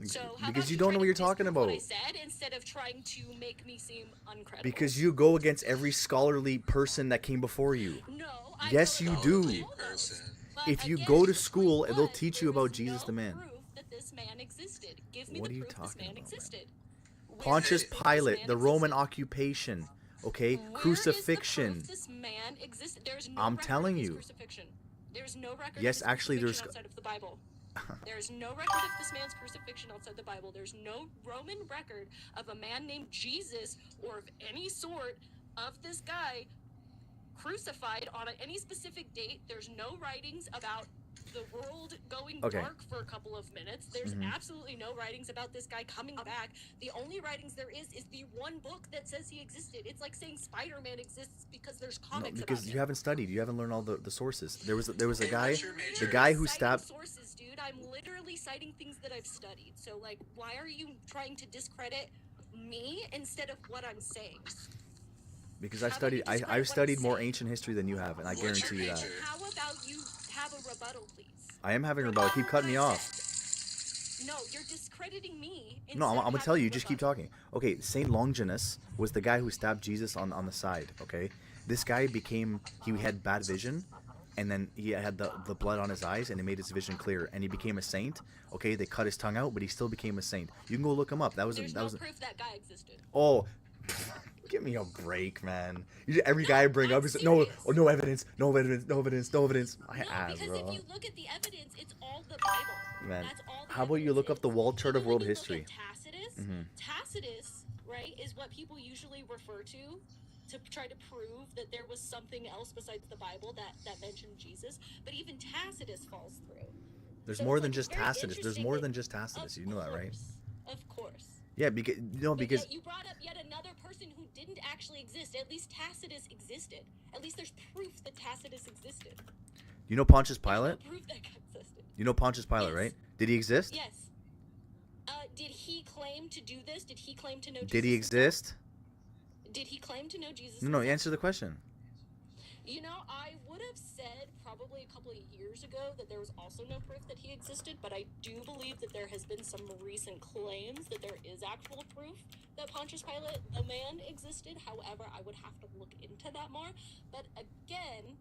So how Because about you don't try know what to you're talking disprove about. what I said instead of trying to make me seem uncredible. Because you go against every scholarly person that came before you. No, I Yes, go you against do. all those. Person. But If you again, go to the school, point they'll was, teach there you about was Jesus no the man. proof that this man existed. Give me What the are you proof this talking man about, man? existed. Where Pontius is proof this Pilate, man the Roman existed? occupation, okay? Where is the Crucifixion. proof this man existed? There's no I'm record telling of his you. Crucifixion. There's no record Yes, of his actually, crucifixion there's- outside of the Bible. There's no record of this man's crucifixion outside the Bible. There's no Roman record of a man named Jesus or of any sort of this guy crucified on any specific date. There's no writings about the world going Okay. dark for a couple of minutes. There's Mhm. absolutely no writings about this guy coming back. The only writings there is the one book that says he existed. It's like saying Spider-Man exists because there's No, comics because about you him. haven't studied. You haven't learned all the sources. There was a Hey, guy, what's your major? the guy who Citing stabbed. sources, dude. I'm literally citing things that I've studied. So like, why are you trying to discredit me instead of what I'm saying? Because I've How about you studied. I've describe what studied I'm more saying? ancient history than you have, and I What's your guarantee you that. major? How about you have a rebuttal, please? I am having a rebuttal. Keep cutting me off. No, you're discrediting me. No, I'm instead of gonna tell having you. a Just keep rebuttal. talking. Okay, Saint Longinus was the guy who stabbed Jesus on the side. Okay, this guy he had bad vision, and then he had the blood on his eyes, and it made his vision clear, and he became a saint. Okay, they cut his tongue out, but he still became a saint. You can go look him up. There's no proof that guy existed. Oh, give me a break, man. Every guy I bring I'm up is no, serious. no evidence, no evidence, no evidence, no evidence. My No, ass, because bro. if you look at the evidence, it's all the Bible. Man, That's all the how about you evidence look up is. the wall chart of Even world when you look history? at Tacitus, Mhm. Tacitus, right, is what people usually refer to to try to prove that there was something else besides the Bible that mentioned Jesus, but even Tacitus falls through. There's So more it's than like, just it's very Tacitus. There's interesting more that- than just Tacitus. You know that, right? Of course. Yeah, because But because yet you brought up yet another person who didn't actually exist. At least Tacitus existed. At least there's proof that Tacitus existed. you know Pontius There's no Pilate. proof that guy existed. You know Pontius Pilate, Yes. right? Did he exist? Yes. Did he claim to do this? Did he claim to know Jesus? Did he himself? exist? Did he claim to know Jesus? No, himself? answer the question. You know, I would have said probably a couple of years ago that there was also no proof that he existed, but I do believe that there has been some recent claims that there is actual proof that Pontius Pilate, the man, existed. However, I would have to look into that more. But again,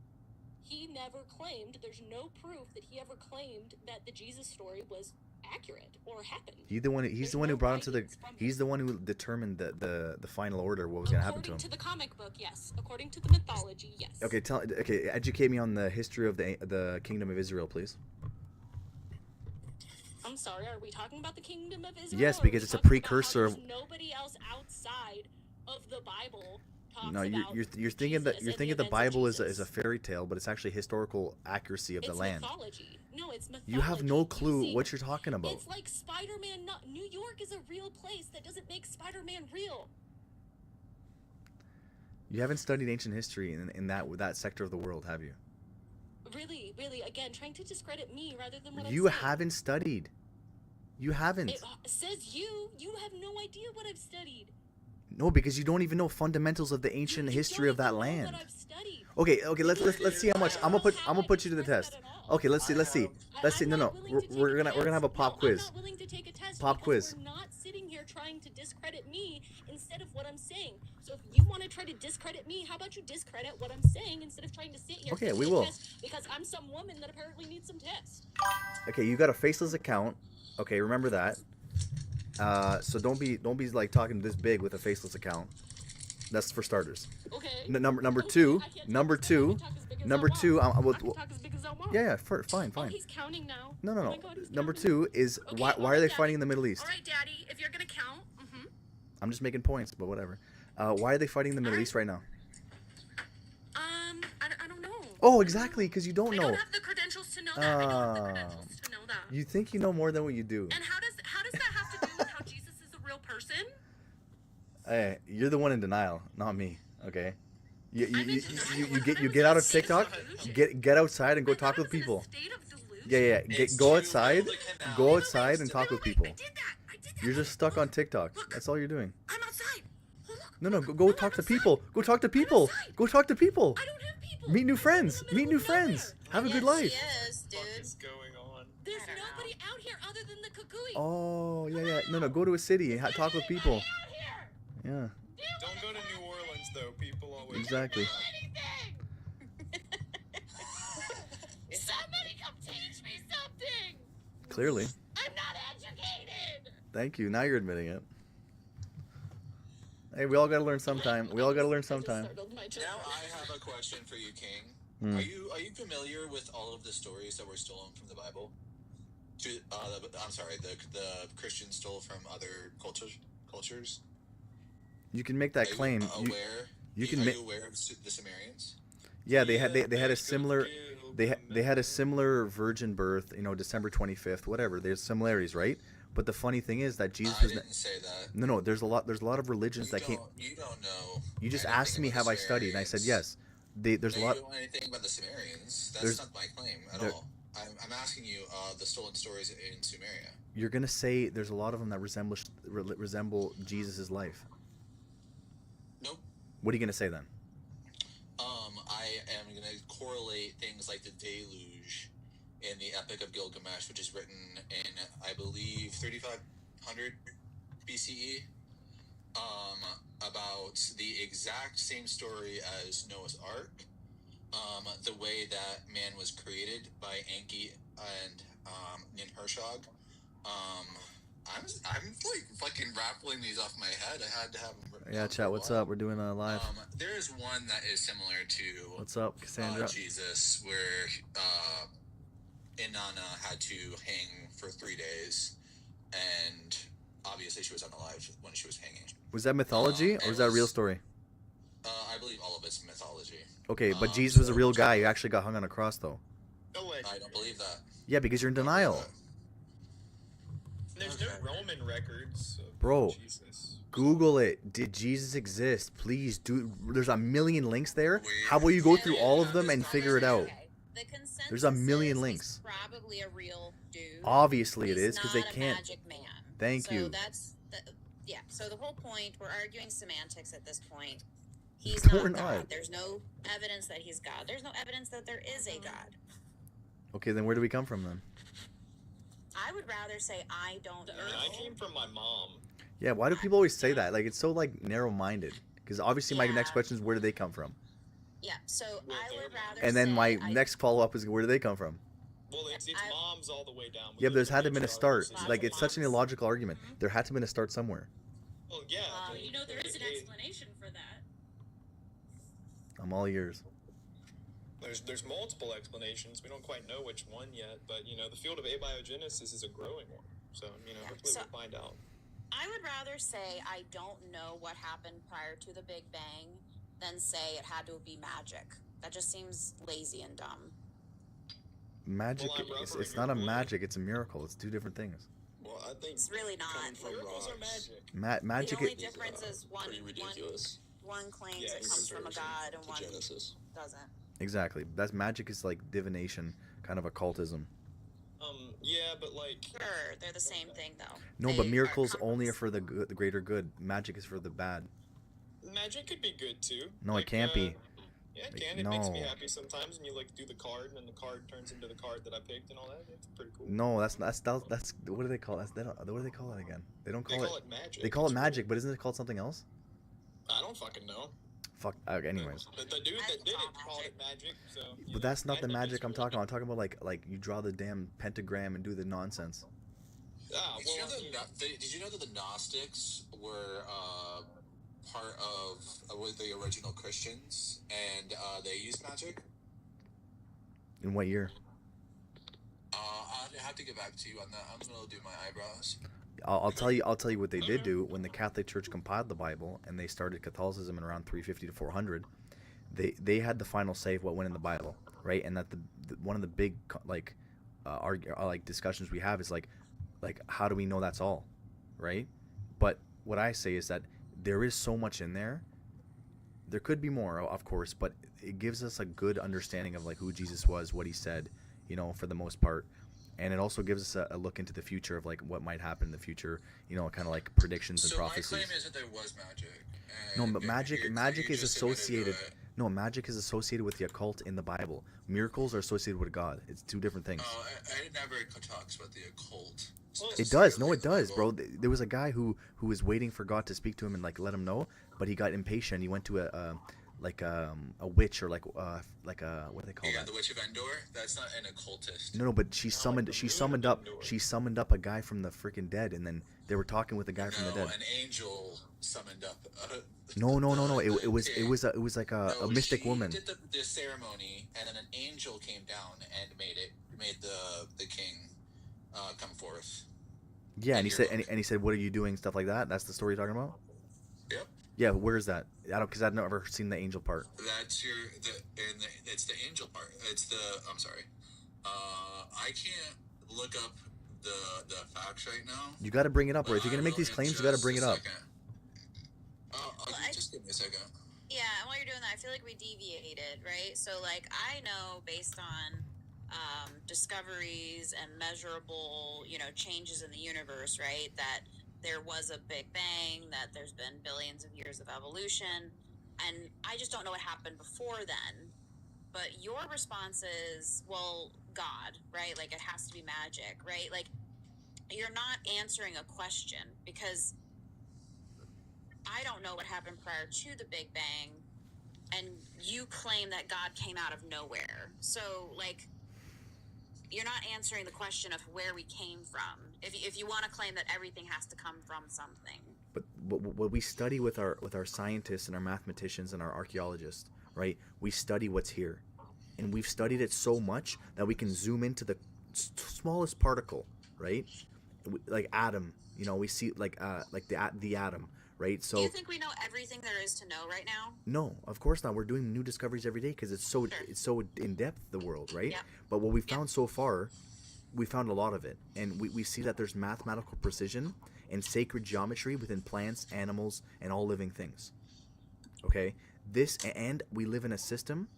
he never claimed, there's no proof that he ever claimed that the Jesus story was accurate or happened. He's There's the one who no brought him to the. writings from him. He's the one who determined the final order. What was going to happen to him? According to the comic book, yes. According to the mythology, yes. Okay, educate me on the history of the kingdom of Israel, please. I'm sorry, are we talking about the kingdom of Israel? Yes, or are because we it's a talking about precursor how of- there's nobody else outside of the Bible talks No, about you're thinking that Jesus you're and thinking the events of Bible is Jesus. a fairy tale, but it's actually historical accuracy of the It's land. mythology. No, it's mythology. You have no You clue see, what you're talking about. It's like Spider-Man. New York is a real place. That doesn't make Spider-Man real. You haven't studied ancient history in that sector of the world, have you? Really, really. Again, trying to discredit me rather than what You I'm saying. haven't studied. You haven't. It says you. You have no idea what I've studied. No, because you don't even know fundamentals of the ancient You history don't of that even know land. what I've studied. Okay, let's see how much I'm gonna put you to the test. Okay, let's see. I'm No, not willing to take we're a gonna have a test. pop No, quiz. I'm not willing to take a test Pop because quiz. We're not sitting here trying to discredit me instead of what I'm saying. So if you want to try to discredit me, how about you discredit what I'm saying instead of trying to sit here? Okay, and we give me a will. test because I'm some woman that apparently needs some tests. Okay, you got a faceless account. Okay, remember that. So don't be like talking this big with a faceless account. That's for starters. Okay. Number Okay, two. I can't talk Number as big- I two. can talk as big as I Number want. two. I can talk as big as I want. Yeah, fine. Oh, he's counting now. No. Oh my God, he's Number counting. two is Okay, why all are right, they Daddy. fighting in the Middle East? All right, Daddy, if you're gonna count. I'm just making points, but whatever. Why are they fighting in the Middle East right now? I don't know. Oh, exactly, because you don't I know. don't have the credentials to know that. I don't have the credentials to know that. You think you know more than what you do. And how does that have to do with how Jesus is a real person? Hey, you're the one in denial, not me. Okay. You I'm in denial. you When I get was out in of state of TikTok. delusion. Get outside and go I thought talk I with was in a people. state of delusion. Yeah. It's Go too outside. little to count. Go outside and talk with people. I did that. You're just stuck on Look, TikTok. look. That's all you're doing. I'm outside. Oh, look, No, look. go I'm talk to outside. people. Go talk to I'm people. outside. Go talk to people. I don't have people. Meet new I live friends. in the Meet middle new of friends. nowhere. Have a good Yes, life. She is, What the fuck dude. is going on? There's I don't know. nobody out here other than the Kukui. Oh, yeah. No, go to a city and talk with people. Out here. Yeah, Don't go to New Orleans though. People always. exactly. Anything. Somebody come teach me something. Clearly. I'm not educated. Thank you. Now you're admitting it. Hey, we all gotta learn sometime. We all gotta learn I just sometime. startled my Now children. I have a question for you, King. Hmm. Are you familiar with all of the stories that were stolen from the Bible? I'm sorry, the Christians stole from other cultures. You can make that Are you claim. aware? You can Are make. you aware of the Sumerians? Yeah, they had a let's go similar. do They had a similar virgin birth. December 25th, whatever. There's similarities, right? But the funny thing is that Jesus I was. didn't say that. No. There's a lot of religions that came. You don't know. You just anything asked me, about have the I studied? And I said Sumerians. yes. There's a No, lot. You don't know anything about the Sumerians. There's- That's not my claim at there- all. I'm asking you the stolen stories in Sumeria. You're gonna say there's a lot of them that resemble Jesus' life. Nope. What are you gonna say then? I am going to correlate things like the deluge in the Epic of Gilgamesh, which is written in, I believe, 3500 BCE, about the exact same story as Noah's Ark, the way that man was created by Enki and Ninhursag. I'm like fucking rattling these off my head. I had to have them written Yeah, down for chat. a What's while. up? We're doing live. There is one that is similar to What's up, Cassandra? Jesus, where Inanna had to hang for 3 days, and obviously she was unalive when she was hanging. Was that mythology or was that a real story? I believe all of it's mythology. Okay, but Jesus was a real guy. He actually got hung on a cross, though. Allegedly. I don't believe that. Yeah, because you're in denial. There's no Roman records of Bro, Jesus. Google it. Did Jesus exist? Please do. There's a million links there. How about you go through all of them and figure it out? Okay. The consensus There's a million is links. He's probably a real dude. Obviously it He's is, because they not a can't. magic man. Thank so you. That's yeah. So the whole point, we're arguing semantics at this point. He's No, we're not God. not. There's no evidence that he's God. There's no evidence that there is a God. Okay, then where do we come from then? I would rather say I don't know. I mean, I came from my mom. Yeah, why do people always say that? Like, it's so, like, narrow-minded. Because obviously my Yeah. next question is, where do they come from? Yeah. So Well, I would rather. And then say my I- next follow-up is, where do they come from? Well, it's moms all the way down. Yeah, but there's had to have been a start. Lots Like, of it's such an moms. illogical argument. There had to have been a start somewhere. Well, yeah. but You know, there is an explanation for that. I'm all ears. There's multiple explanations. We don't quite know which one yet, but you know, the field of abiogenesis is a growing one. So you know, hopefully so- we'll find out. I would rather say I don't know what happened prior to the Big Bang than say it had to be magic. That just seems lazy and dumb. Magic, Well, I'm it's rubbering not a your point. magic, it's a miracle. It's two different things. Well, I think It's really not. coming from Miracles are rocks, magic. Magic, the only it, difference is pretty ridiculous. one claims Yeah, it comes from a god and to one Genesis. doesn't. exactly. That's magic is like divination, kind of occultism. Yeah, but like, Sure, they're the same thing though. No, They but miracles are only are complex. for the good, the greater good. Magic is for the bad. magic could be good too. No, Like, it can't be. Yeah, it can. It makes me No. happy sometimes, and you like do the card, and then the card turns into the card that I picked, and all that. It's pretty cool. No, that's what do they call it? What do they call it again? They don't They call call it. it magic. They call it It's magic, but isn't it called something else? cool. I don't fucking know. Fuck. Anyways, The dude I that did call it called it magic. So. you know, but that's not the technically magic it's I'm cool. talking about. I'm talking about like you draw the damn pentagram and do the nonsense. Ah, Did you, know well, did you know that the Gnostics were part of with the original Christians, and they used magic? In what year? I'll have to get back to you on that. I'm gonna do my eyebrows. I'll tell you. I'll tell you what they did do when the Catholic Church compiled the Bible and they started Catholicism in around 350 to 400. They had the final say of what went in the Bible, right? And that one of the big like discussions we have is like how do we know that's all, right? But what I say is that there is so much in there. There could be more, of course, but it gives us a good understanding of like who Jesus was, what he said, you know, for the most part. And it also gives us a look into the future of like what might happen in the future, you know, kind of like predictions and So my prophecies. claim is that there was magic. No, and but magic you is just admitted to associated. it. No, magic is associated with the occult in the Bible. Miracles are associated with God. It's two different things. Oh, I never talks about the occult. It does. No, it does, bro. There was a guy who was waiting for God to speak to him and like let him know, but he got impatient. He went to a witch or like a what do they call Yeah, that? the Witch of Endor. That's not an occultist. No, but she summoned up a guy from the freaking dead, and then they were talking with the guy from the dead. An angel summoned up. No. It was like a mystic she woman. did the ceremony, and then an angel came down and made the king come forth. Yeah, and he You're said, welcome. and he said, "What are you doing?" Stuff like that. That's the story you're talking about. Yep. Yeah, where is that? I don't, because I've never seen the angel part. That's it's the angel part. I'm sorry. I can't look up the facts right now. You got to bring it up, or if but you're gonna I make will these in claims, you got to just bring a it up. second. Just give me a second. Yeah, and while you're doing that, I feel like we deviated, right? So, like, I know based on discoveries and measurable, you know, changes in the universe, right, that there was a Big Bang, that there's been billions of years of evolution, and I just don't know what happened before then. But your response is, well, God, right? Like, it has to be magic, right? Like, you're not answering a question because I don't know what happened prior to the Big Bang, and you claim that God came out of nowhere. So, like, you're not answering the question of where we came from. If you want to claim that everything has to come from something. But what we study with our scientists and our mathematicians and our archaeologists, right? We study what's here, and we've studied it so much that we can zoom into the smallest particle, right? Like atom, you know, we see like the atom, right? So do you think we know everything there is to know right now? no, of course not. We're doing new discoveries every day because it's so in depth, the world, right? Yep. But what we found so far, we found a lot of it, and we see that there's mathematical precision and sacred geometry within plants, animals, and all living things. Okay, and we live in a system,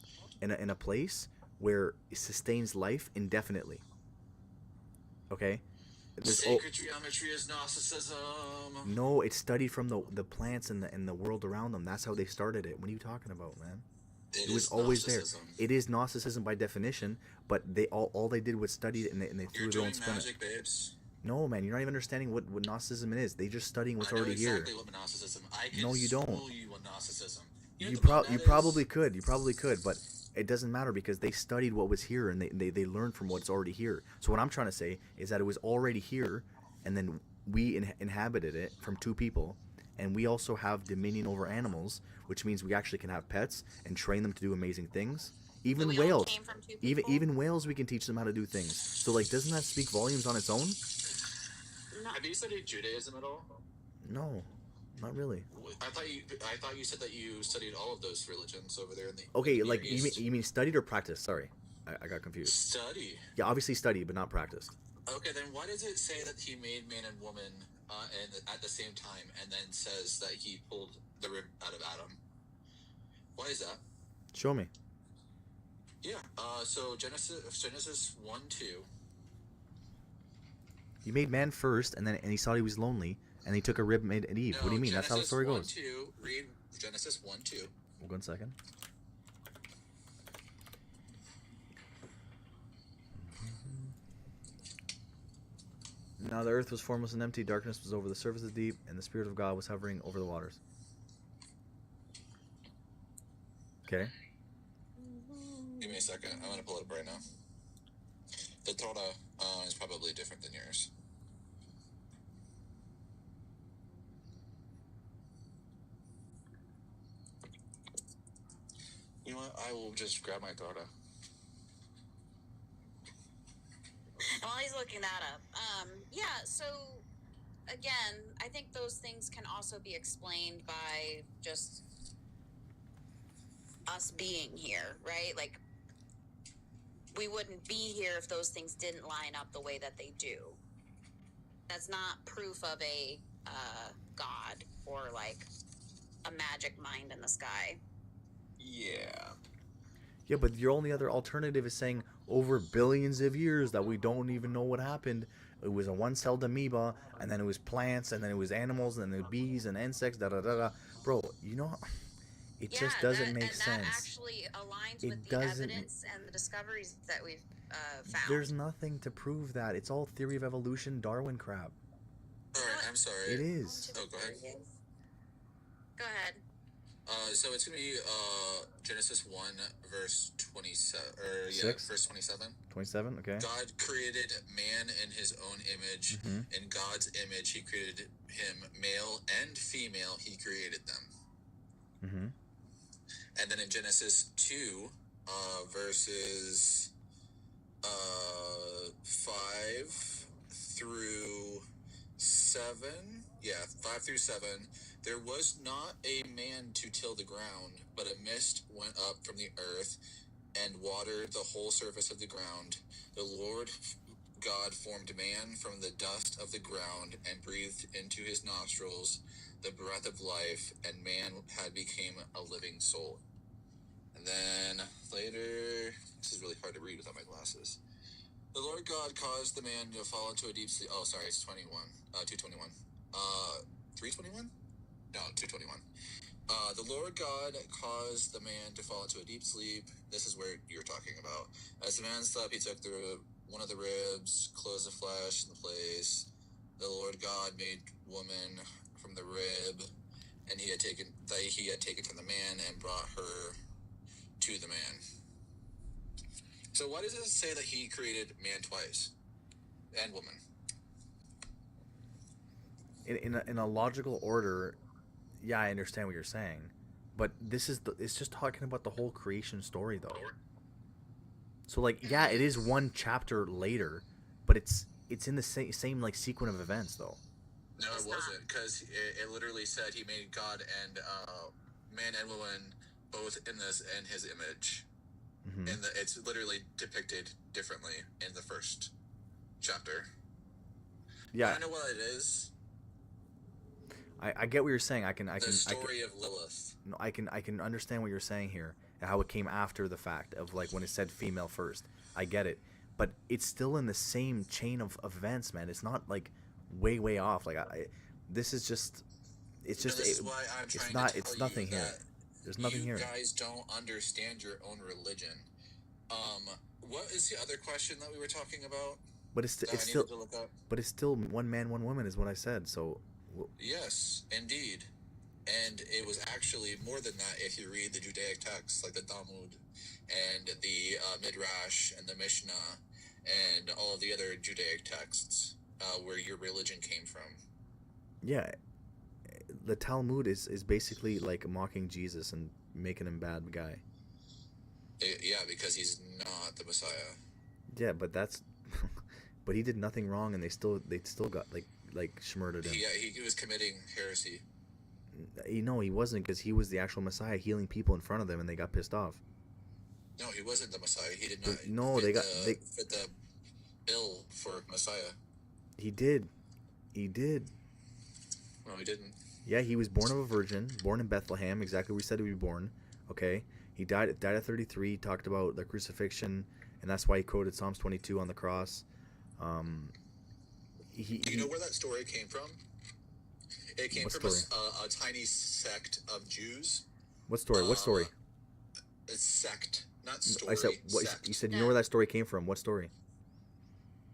in a place where it sustains life indefinitely. Okay, Sacred geometry is Gnosticism. no, it's studied from the plants and the world around them. That's how they started it. What are you talking about, man? It was always Gnosticism. there. It is Gnosticism by definition, but they all they did was study it, and they threw You're their own doing spin. magic, babes. No, man, you're not even understanding what Gnosticism is. They just studying what's I know already exactly here. what Gnosticism. I can No, you don't. school you on Gnosticism. You know You what the probably could. You probably could, but it doesn't matter because they studied what was here and they learned from what's already here. So what I'm trying to say is that it was already here, and then we inhabited it from two people, and we also have dominion over animals, which means we actually can have pets and train them to do amazing things. Even we all whales, came from two people? even whales, we can teach them how to do things. So like, doesn't that speak volumes on its own? Have you studied Judaism at all? No, not really. I thought you said that you studied all of those religions over there in the Okay, in the like Near East. you mean studied or practiced? Sorry, I got confused. Study. Yeah, obviously studied, but not practiced. Okay, then why does it say that he made man and woman and at the same time, and then says that he pulled the rib out of Adam? Why is that? Show me. Yeah. So Genesis 1:2. He made man first, and he saw he was lonely, and he took a rib and made an Eve. What do you mean? That's how the story goes. 1:2. Read Genesis 1:2. Hold on a second. Now the earth was formless and empty, darkness was over the surface of the deep, and the Spirit of God was hovering over the waters. Okay. Give me a second. I'm gonna pull it up right now. The Torah is probably different than yours. You know what? I will just grab my Torah. While he's looking that up, yeah, so again, I think those things can also be explained by just us being here, right? Like, we wouldn't be here if those things didn't line up the way that they do. That's not proof of a god or like a magic mind in the sky. Yeah. Yeah, but your only other alternative is saying over billions of years that we don't even know what happened. It was a one-celled amoeba, and then it was plants, and then it was animals, and then it was bees and insects, da-da-da-da. Bro, you know, it just doesn't make sense. That actually aligns It with the doesn't- evidence and the discoveries that we've found. There's nothing to prove that. It's all theory of evolution, Darwin crap. Alright, I'm sorry. It is. Oh, go ahead. Go ahead. So it's gonna be Genesis 1 verse 27 Six? verse 27. 27, okay. God created man in his own image. Mhm. In God's image he created him, male and female he created them. Mm-hmm. And then in Genesis 2 verses 5 through 7, 5 through 7, there was not a man to till the ground, but a mist went up from the earth and watered the whole surface of the ground. The Lord God formed man from the dust of the ground and breathed into his nostrils the breath of life, and man had become a living soul. And then later, this is really hard to read without my glasses. The Lord God caused the man to fall into a deep sleep. Oh, sorry, it's 21. 221. 321? No, 221. The Lord God caused the man to fall into a deep sleep. This is where you're talking about. As the man slept, he took one of the ribs, closed the flesh in the place. The Lord God made woman from the rib, and he had taken from the man and brought her to the man. So why does it say that he created man twice and woman? In a logical order, yeah, I understand what you're saying, but it's just talking about the whole creation story, though. So like, yeah, it is one chapter later, but it's in the same like sequence of events, though. No, It's it wasn't, because it literally said he made God and man and woman both in his image. Mm-hmm. And it's literally depicted differently in the first chapter. Yeah. I know what it is. I get what you're saying. The story of Lilith. No, I can understand what you're saying here, and how it came after the fact of like when it said female first. I get it, but it's still in the same chain of events, man. It's not like way off. Like this is just, it's just. This is why I'm trying to tell It's nothing you here. that There's nothing you here. You guys don't understand your own religion. What is the other question that we were talking about? But it's still one man, one woman is what I said. So. Yes, indeed. And it was actually more than that if you read the Judaic texts like the Talmud and the Midrash and the Mishnah and all of the other Judaic texts where your religion came from. Yeah, the Talmud is basically like mocking Jesus and making him bad guy. Yeah, because he's not the Messiah. Yeah, but that's but he did nothing wrong, and they still got like schmurdered him. Yeah, he was committing heresy. No, he wasn't, because he was the actual Messiah healing people in front of them, and they got pissed off. No, he wasn't the Messiah. He did not. No, fit they the bill for Messiah. He did. No, he didn't. Yeah, he was born of a virgin, born in Bethlehem, exactly where he said he would be born. Okay, he died at 33. Talked about the crucifixion, and that's why he quoted Psalms 22 on the cross. Do you know where that story came from? It came from a tiny sect of Jews. What story? What story? A sect, not story. I said what sect. you said. You know where that story came from? What story?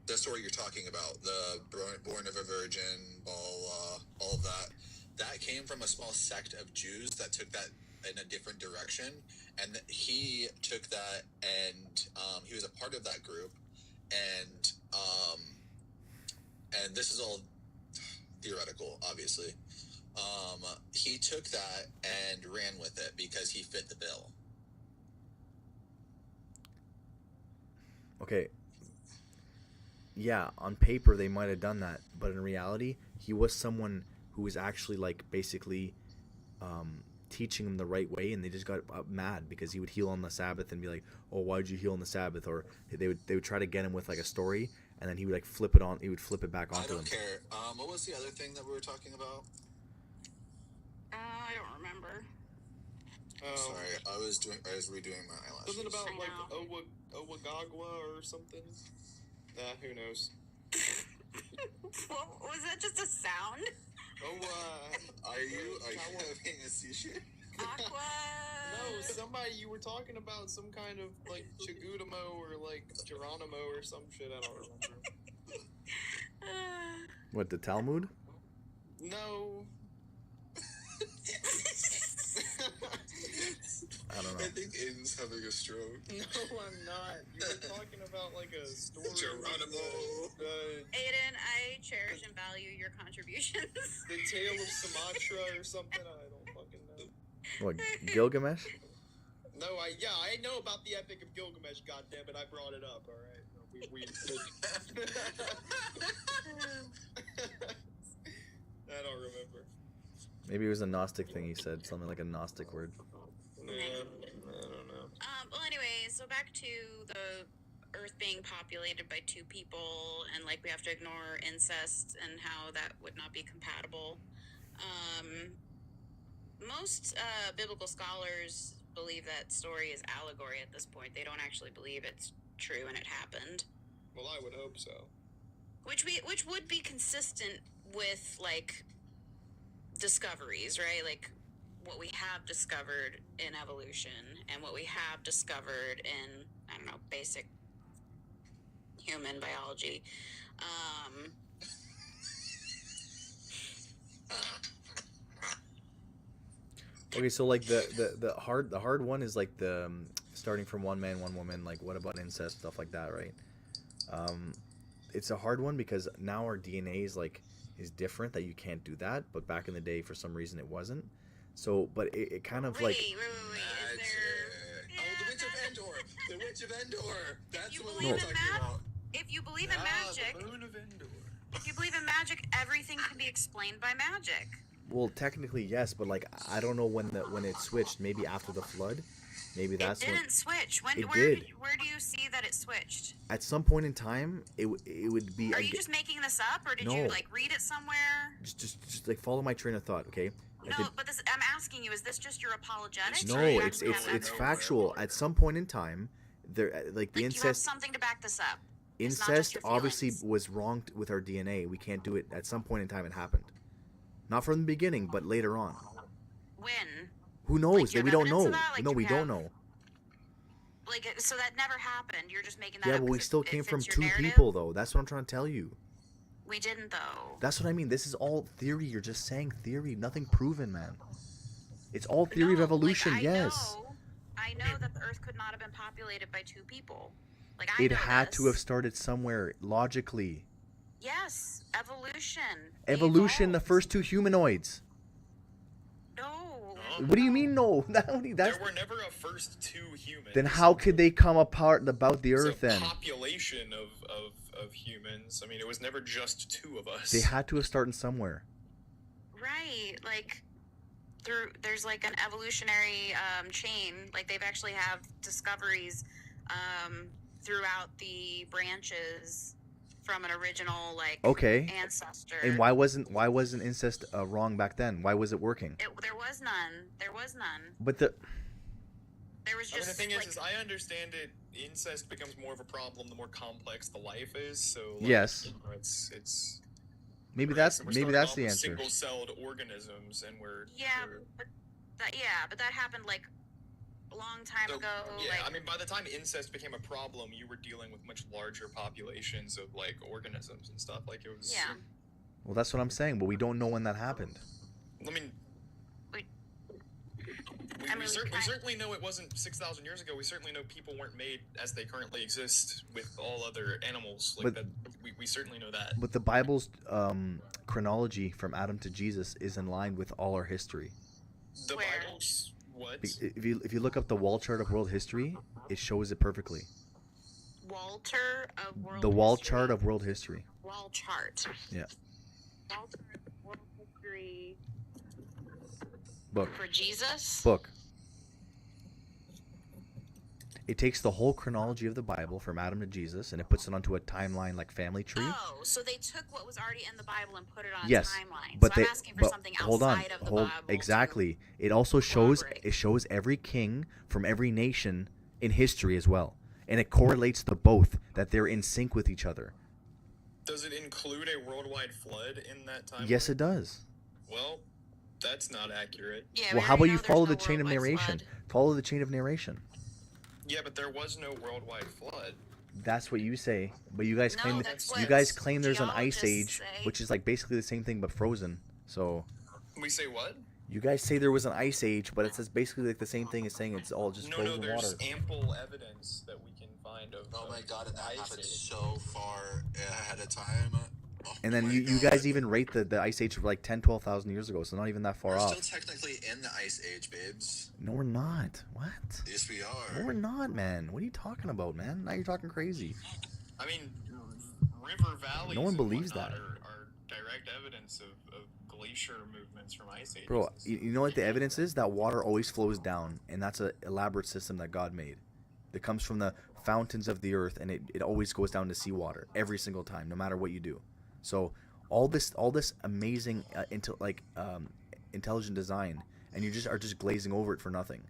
The story you're talking about, the born of a virgin, all of that. That came from a small sect of Jews that took that in a different direction, and he took that, and he was a part of that group, and this is all theoretical, obviously. He took that and ran with it because he fit the bill. Okay. Yeah, on paper they might have done that, but in reality, he was someone who was actually like basically teaching them the right way, and they just got mad because he would heal on the Sabbath and be like, "Oh, why'd you heal on the Sabbath?" Or they would try to get him with like a story, and then he would like flip it back onto them. I don't care. What was the other thing that we were talking about? I don't remember. Sorry, I was redoing my eyelashes. Was it about like Owagagwa or something? Nah, who knows? Well, was that just a sound? Are you having a seizure? Aqua. No, somebody, you were talking about some kind of like Chigudamo or like Geronimo or some shit. I don't remember. What, the Talmud? No. I don't know. I think Aiden's having a stroke. No, I'm not. You were talking about like a story. Geronimo. Aiden, I cherish and value your contributions. The Tale of Sumatra or something. I don't fucking know. What, Gilgamesh? No, I know about the Epic of Gilgamesh. Goddammit, I brought it up. All right. We I don't remember. Maybe it was a Gnostic thing he said, something like a Gnostic word. Yeah, I don't know. Well, anyway, so back to the Earth being populated by two people, and like we have to ignore incest and how that would not be compatible. Most biblical scholars believe that story is allegory at this point. They don't actually believe it's true and it happened. Well, I would hope so. Which would be consistent with like discoveries, right? Like what we have discovered in evolution and what we have discovered in, I don't know, basic human biology. Okay, so like the hard one is like the starting from one man, one woman. Like, what about incest, stuff like that, right? It's a hard one because now our DNA is different, that you can't do that. But back in the day, for some reason, it wasn't. So, but it kind of Wait. like. Is there... Oh, the Witch of Endor. The Witch of Endor. That's what we we're were talking about. If you believe in magic, The Moon of Endor. if you believe in magic, magic, everything can be explained by magic. Well, technically yes, but like I don't know when it switched. Maybe after the flood. Maybe that's it when didn't switch. When? it Where did. Where do you see that it switched? At some point in time it would be. Are you just making this up, or did No. you like read it somewhere? Just like follow my train of thought, okay? No, but this, I'm asking you, is this just your apologetics? No, or do you it's actually have evidence? factual. At some point in time, there like the Like, you have incest something to back this up. It's not just incest your obviously feelings. was wrong with our DNA. We can't do it. At some point in time, it happened. Not from the beginning, but later on. When? Who knows? do you We have don't evidence know. of that? Like, No, do we you don't have- know. Like, so that never happened. You're just making that Yeah, up. but we 'cause still it came fits from your two narrative? people, though. That's what I'm trying to tell you. We didn't, though. That's what I mean. This is all theory. You're just saying theory. Nothing proven, man. It's all theory of No, evolution. like, Yes. I know that the Earth could not have been populated by two people. Like, I It know had this. to have started somewhere logically. Yes, evolution. We Evolution, the evolved. first two humanoids. No. What do you mean no? That's There were never a first two humans. then how could they come apart about the It's Earth a then? population of humans. I mean, it was never just two of us. They had to have started somewhere. Right, like there's like an evolutionary chain. Like they've actually have discoveries throughout the branches from an original like Okay. ancestor. And why wasn't incest wrong back then? Why was it working? There was none. There was none. But the There was I mean, just the thing like, is I understand it. Incest becomes more of a problem the more complex the life is. So like, Yes. you know, it's maybe right, that's so we're maybe starting that's off the with answer. Single-celled organisms, and we're but that happened like a long time ago. Yeah, like, I mean, by the time incest became a problem, you were dealing with much larger populations of like organisms and stuff. Like it was. yeah. Well, that's what I'm saying, but we don't know when that happened. I mean. We- We, I mean, we certainly know it wasn't 6,000 years ago. We certainly know people weren't made as they currently exist with all other animals. Like But- that, we certainly know that. But the Bible's chronology from Adam to Jesus is in line with all our history. The Where? Bible's what? If you look up the wall chart of world history, it shows it perfectly. Walter of world. The wall history. chart of world history. Wall chart. Yeah. Wall chart of world history Book. for Jesus. Book. It takes the whole chronology of the Bible from Adam to Jesus and it puts it onto a timeline like family tree. Oh, so they took what was already in the Bible and put it on Yes, a timeline. but so they I'm asking for but something hold on, outside of the Bible. to- exactly. It also shows corroborate. every king from every nation in history as well, and it correlates the both that they're in sync with each other. Does it include a worldwide flood in that time? Yes, it does. Well, that's not accurate. Yeah, Well, we how about already you know there's follow no the chain of worldwide narration? flood. Follow the chain of narration. Yeah, but there was no worldwide flood. That's what you say, but you guys No, claim that's you what guys claim there's an ice geologists age, say. which is like basically the same thing but frozen. So We say what? you guys say there was an ice age, but it's just basically like the same thing as saying it's all just No, frozen there's water. ample evidence that we can find of. Oh my god, and that ice happened age. so far ahead of time. Oh And then my you God. guys even rate the ice age for like 10, 12,000 years ago, so not even that far We're off. still technically in the ice age, babes. No, we're not. What? Yes, we No, are. we're not, man. What are you talking about, man? Now you're talking crazy. I mean, river valleys. No one and believes whatnot that. Are direct evidence of glacier movements from ice ages. Bro, and you stuff. know what the evidence is? That water always flows down, and that's an elaborate system that God made. It comes from the fountains of the earth, and it always goes down to seawater every single time, no matter what you do. So all this amazing intelligent design, and you are just glazing over it for nothing.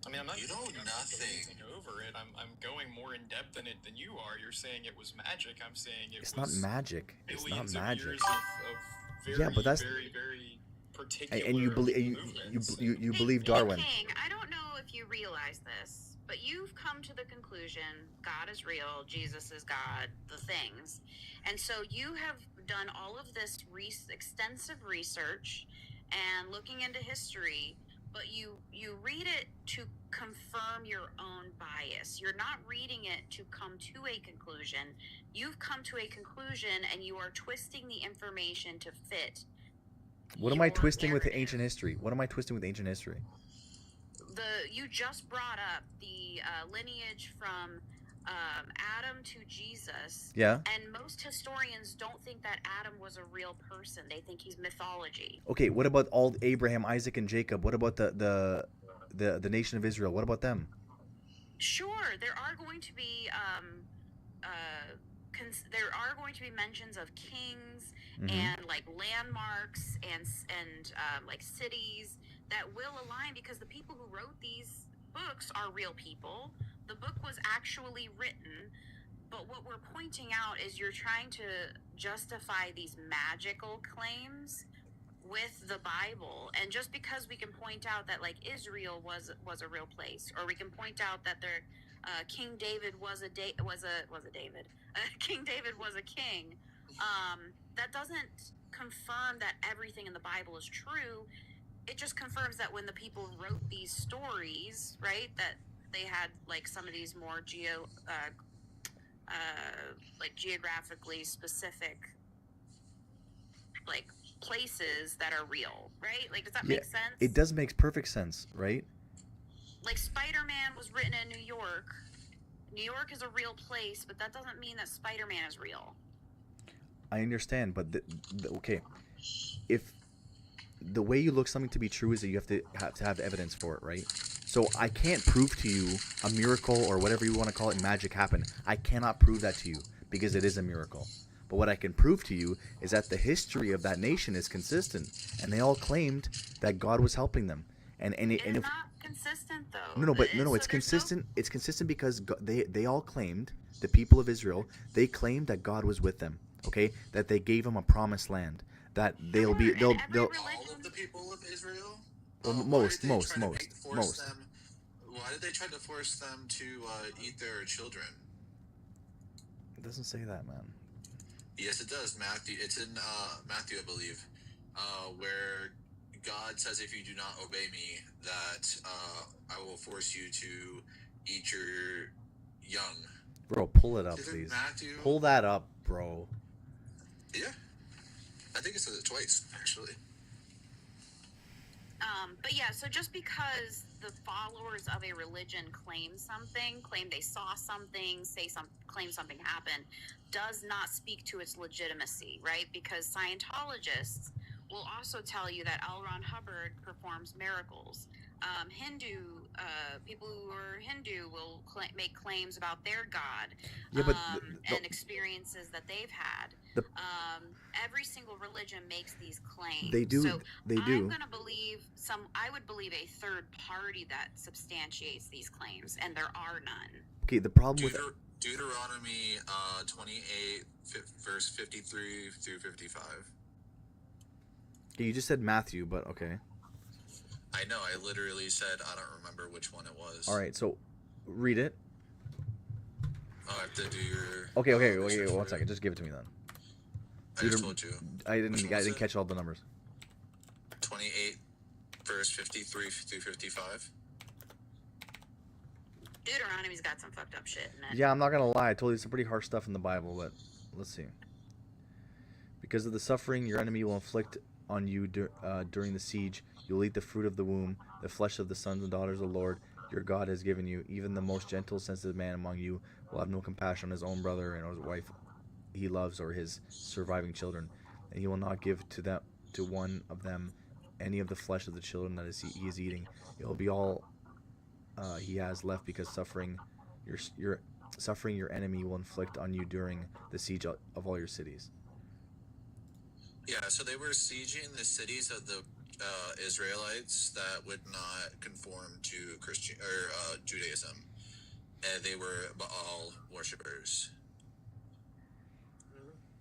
I mean, I'm not. You know I'm not nothing. glazing over it. I'm going more in depth in it than you are. You're saying it was magic. I'm saying It's was not magic. It's not billions of magic. years of very, Yeah, but that's- very, very particular And you believe movements. you Hey, believe Darwin. King, I don't know if you realize this, but you've come to the conclusion God is real, Jesus is God, the things. And so you have done all of this extensive research and looking into history, but you read it to confirm your own bias. You're not reading it to come to a conclusion. You've come to a conclusion and you are twisting the information to fit. What am I your twisting with the narrative. ancient history? What am I twisting with ancient history? You just brought up the lineage from Adam to Jesus. Yeah. And most historians don't think that Adam was a real person. They think he's mythology. Okay, what about all Abraham, Isaac, and Jacob? What about the nation of Israel? What about them? Sure, there are going to be there are going to be mentions of kings and like landmarks and like cities that will align because the people who wrote these books are real people. The book was actually written, but what we're pointing out is you're trying to justify these magical claims with the Bible, and just because we can point out that like Israel was a real place, or we can point out that there King David was a David. King David was a king. That doesn't confirm that everything in the Bible is true. It just confirms that when the people wrote these stories, right, that they had like some of these more geographically specific like places that are real, right? Like, does that make sense? It does make perfect sense, right? Like Spider-Man was written in New York. New York is a real place, but that doesn't mean that Spider-Man is real. I understand, but okay, if the way you look something to be true is that you have to have evidence for it, right? So I can't prove to you a miracle or whatever you want to call it, magic happened. I cannot prove that to you because it is a miracle. But what I can prove to you is that the history of that nation is consistent, and they all claimed that God was helping them. And It's if, not consistent though. No, it's consistent. It's consistent because they all claimed, the people of Israel, they claimed that God was with them. Okay, that they gave them a promised land, that they'll all of the people of Israel. Well, Why did most. they try to force them to eat their children? It doesn't say that, man. Yes, it does. Matthew. It's in Matthew, I believe, where God says, "If you do not obey me, that I will force you to eat your young." Bro, pull it up, Isn't please. Matthew? Pull that up, bro. Yeah, I think it says it twice, actually. But yeah, so just because the followers of a religion claim they saw something, claim something happened, does not speak to its legitimacy, right? Because Scientologists will also tell you that L. Ron Hubbard performs miracles. People who are Hindu will make claims about their God, and experiences that they've had. Every single religion makes these claims. They do. So they do. I'm gonna believe I would believe a third party that substantiates these claims, and there are none. Okay, the problem with Deuteronomy 28, verse 53 through 55. Okay, you just said Matthew, but okay. I know, I literally said I don't remember which one it was. All right, so read it. Oh, I have to do your... Okay, 1 second. Just give it to me then. I just told you. I didn't catch all the numbers. 28, verse 53 through 55. Deuteronomy's got some fucked up shit in it. Yeah, I'm not gonna lie. I told you some pretty harsh stuff in the Bible, but let's see. Because of the suffering your enemy will inflict on you during the siege, you'll eat the fruit of the womb, the flesh of the sons and daughters of the Lord your God has given you. Even the most gentle, sensitive man among you will have no compassion on his own brother and his wife he loves or his surviving children, and he will not give to one of them any of the flesh of the children that he is eating. It will be all he has left, because suffering your enemy will inflict on you during the siege of all your cities. Yeah, so they were sieging the cities of the Israelites that would not conform to Christian or Judaism, and they were Baal worshippers.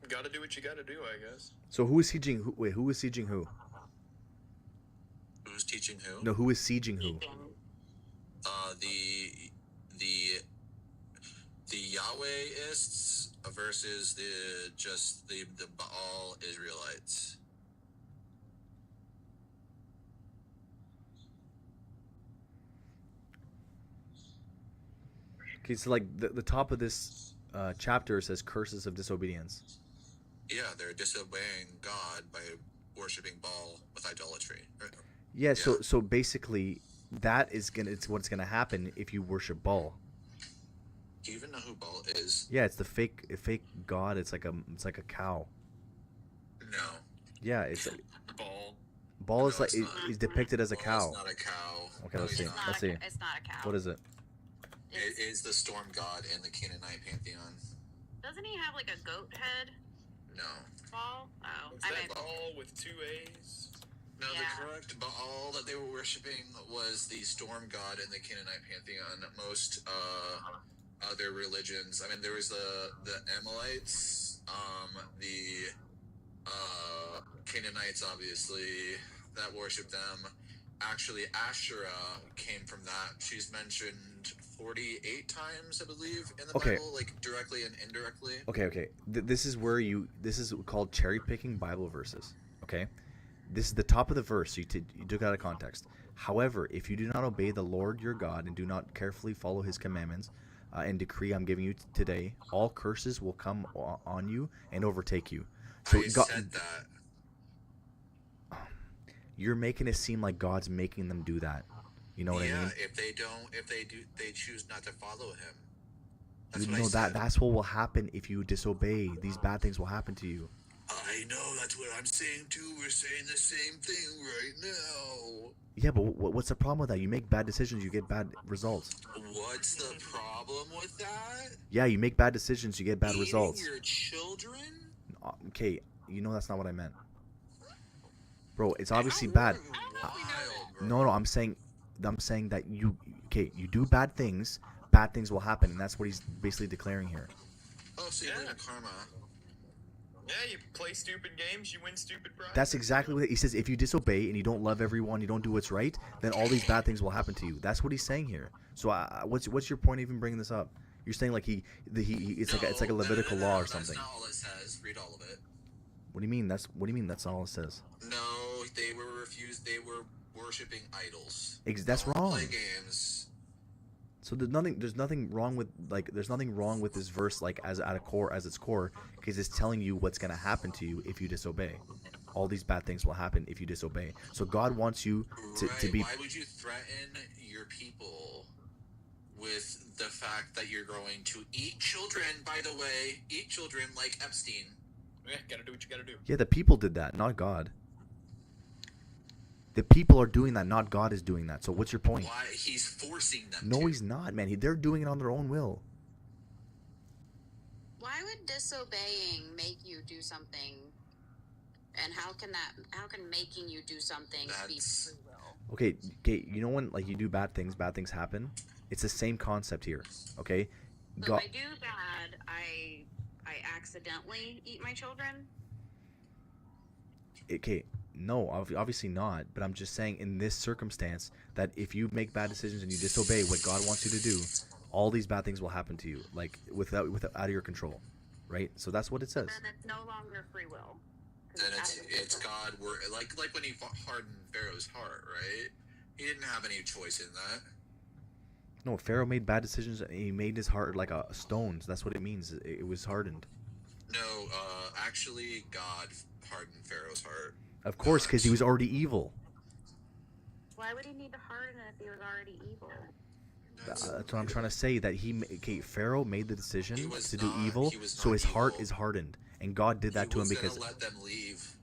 Got to do what you got to do, I guess. So who is sieging who? Wait, who is sieging who? Who's teaching who? No, who is sieging who? The Yahwehists versus the Baal Israelites. Okay, so like the top of this chapter says curses of disobedience. Yeah, they're disobeying God by worshiping Baal with idolatry. Yeah, so basically it's what's gonna happen if you worship Baal. Do you even know who Baal is? Yeah, it's the fake god. It's like a cow. No. Yeah, it's Ball. Baal is No, like it's not. is depicted as a Baal's cow. not a cow. Okay, No, let's he's see. not. Let's see. It's not a cow. What is it? It is the storm god in the Canaanite pantheon. Doesn't he have like a goat head? No. Ball? Oh, Is I that mean, Baal with 2 A's? No, Yeah. the correct Baal that they were worshiping was the storm god in the Canaanite pantheon. Most other religions, I mean, there was the Amalekites, the Canaanites, obviously, that worship them. Actually, Asherah came from that. She's mentioned 48 times, I believe, in the Okay. Bible, like directly and indirectly. Okay. This is where this is called cherry picking Bible verses. Okay, this is the top of the verse. So you took it out of context. However, if you do not obey the Lord your God and do not carefully follow His commandments and decree I'm giving you today, all curses will come on you and overtake you. So I said that. You're making it seem like God's making them do that. You know what I mean? If they choose not to follow Him. That's You what know I said. that's what will happen if you disobey. These bad things will happen to you. I know, that's what I'm saying too. We're saying the same thing right now. Yeah, but what's the problem with that? You make bad decisions, you get bad results. What's the problem with that? Yeah, you make bad decisions, you get bad results. Eating your children? Okay, you know that's not what I meant. Bro, it's obviously bad. No, I'm saying that you do bad things will happen, and that's what he's basically declaring here. Oh, so you believe in karma. Yeah, you play stupid games, you win stupid prizes. That's exactly what he says. If you disobey and you don't love everyone, you don't do what's right, then all these bad things will happen to you. That's what he's saying here. So what's your point of even bringing this up? You're saying like it's like a Levitical law or something. That's not all it says. Read all of it. What do you mean? That's not all it says. No, they were refused. They were worshiping idols. That's Don't wrong. Play games. So there's nothing wrong with this verse like as its core, because it's telling you what's gonna happen to you if you disobey. All these bad things will happen if you disobey. So God wants you to be. Why would you threaten your people with the fact that you're going to eat children? By the way, eat children like Epstein. Yeah, gotta do what you gotta do. Yeah, the people did that, not God. The people are doing that, not God is doing that. So what's your point? Why he's forcing them? No, he's not, man. They're doing it on their own will. why would disobeying make you do something? And how can making you do something be free will? Okay, you know when like you do bad things happen? It's the same concept here, okay? So if I do bad, I accidentally eat my children? Okay, no, obviously not. But I'm just saying in this circumstance that if you make bad decisions and you disobey what God wants you to do, all these bad things will happen to you, like without out of your control, right? So that's what it says. Then it's no longer free will. Then it's God. Like when he hardened Pharaoh's heart, right? He didn't have any choice in that. No, Pharaoh made bad decisions. And he made his heart like a stone. So that's what it means. It was hardened. No, actually, God hardened Pharaoh's heart. Of course, because he was already evil. Why would he need to harden it if he was already evil? That's what I'm trying to say. That Pharaoh made the decision to do evil, so his heart is hardened, and God did that to him because. He was gonna let them leave.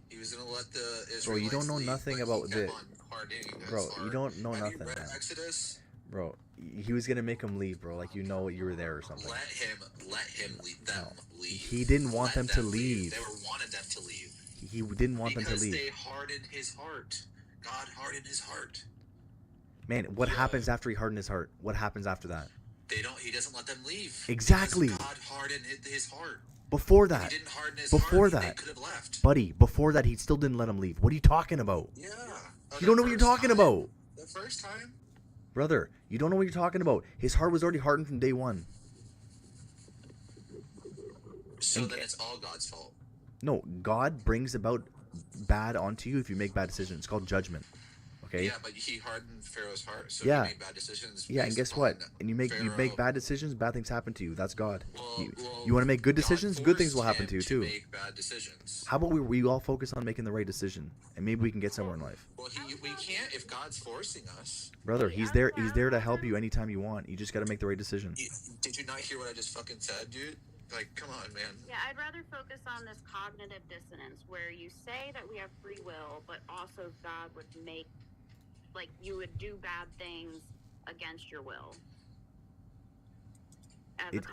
He was gonna let the Israelites Bro, you don't know leave, nothing but about he the. kept on hardening his Bro, heart. you don't know Have nothing, you read man. Exodus? Bro, he was gonna make him leave, bro. Like you were there or something. Let him leave. Leave. He didn't want Let them to leave. They wanted them to leave. He didn't want them to leave. Because they hardened his heart. God hardened his heart. Man, what happens after he hardened his heart? What happens after that? He doesn't let them leave. Exactly. Because God hardened his heart. Before that. He didn't harden his Before heart. that. They could have left. Buddy, before that, he still didn't let him leave. What are you talking about? Yeah. You don't know what you're talking about. The first time? Brother, you don't know what you're talking about. His heart was already hardened from day one. So then it's all God's fault. No, God brings about bad onto you if you make bad decisions. It's called judgment. Okay. Yeah, but he hardened Pharaoh's heart, so Yeah. he made bad decisions. Yeah, and based guess what? on And you make Pharaoh. bad decisions, bad things happen to you. That's God. Well, You want to make good God decisions, good things will forced happen to him you too. Make bad decisions. How about we all focus on making the right decision, and maybe we can get somewhere in life. Well, we can't if God's forcing us. Brother, he's there to help you anytime you want. You just got to make the right decision. Did you not hear what I just fucking said, dude? Like, come on, man. Yeah, I'd rather focus on this cognitive dissonance where you say that we have free will, but also God would make, like, you would do bad things against your will.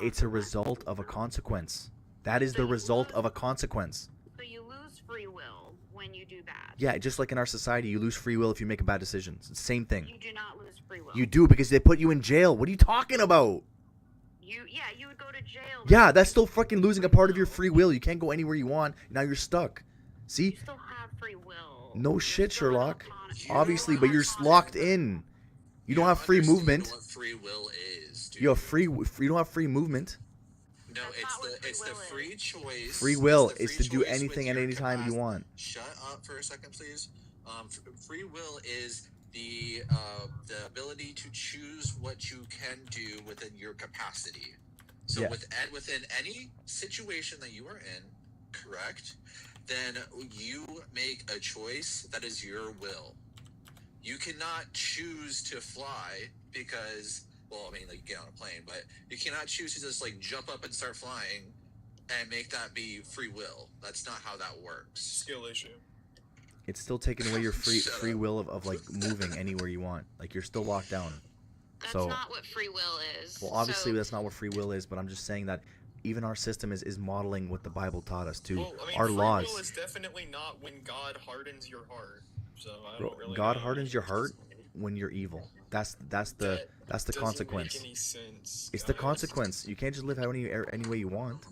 It's a result of a consequence. That is the result of a consequence. So you lose free will when you do bad. Yeah, just like in our society, you lose free will if you make a bad decision. It's the same thing. You do not lose free will. You do, because they put you in jail. What are you talking about? You would go to jail. Yeah, that's still fucking losing a part of your free will. You can't go anywhere you want. Now you're stuck. See? You still have free will. No shit, Sherlock. Obviously, but you're locked in. You don't have free movement. What free will is, dude. You don't have free movement. No, it's the free choice. Free will It's the is free to do choice anything with at your any time you want. Shut up for a second, please. Free will is the ability to choose what you can do within your capacity. So Yeah. within any situation that you are in, correct? Then you make a choice that is your will. You cannot choose to fly because, well, I mean, like, you get on a plane, but you cannot choose to just, like, jump up and start flying and make that be free will. That's not how that works. Skill issue. It's still taking away your free Shut up. will of like moving anywhere you want. Like, you're still locked down. That's So, not what free will is. well, obviously So- that's not what free will is, but I'm just saying that even our system is modeling what the Bible taught us too. Well, I mean, Our free laws. will is definitely not when God hardens your heart. So I Bro, don't really God know. hardens your heart when you're evil. That's the Doesn't consequence. Make any sense, It's the guys. consequence. You can't just live any way you want.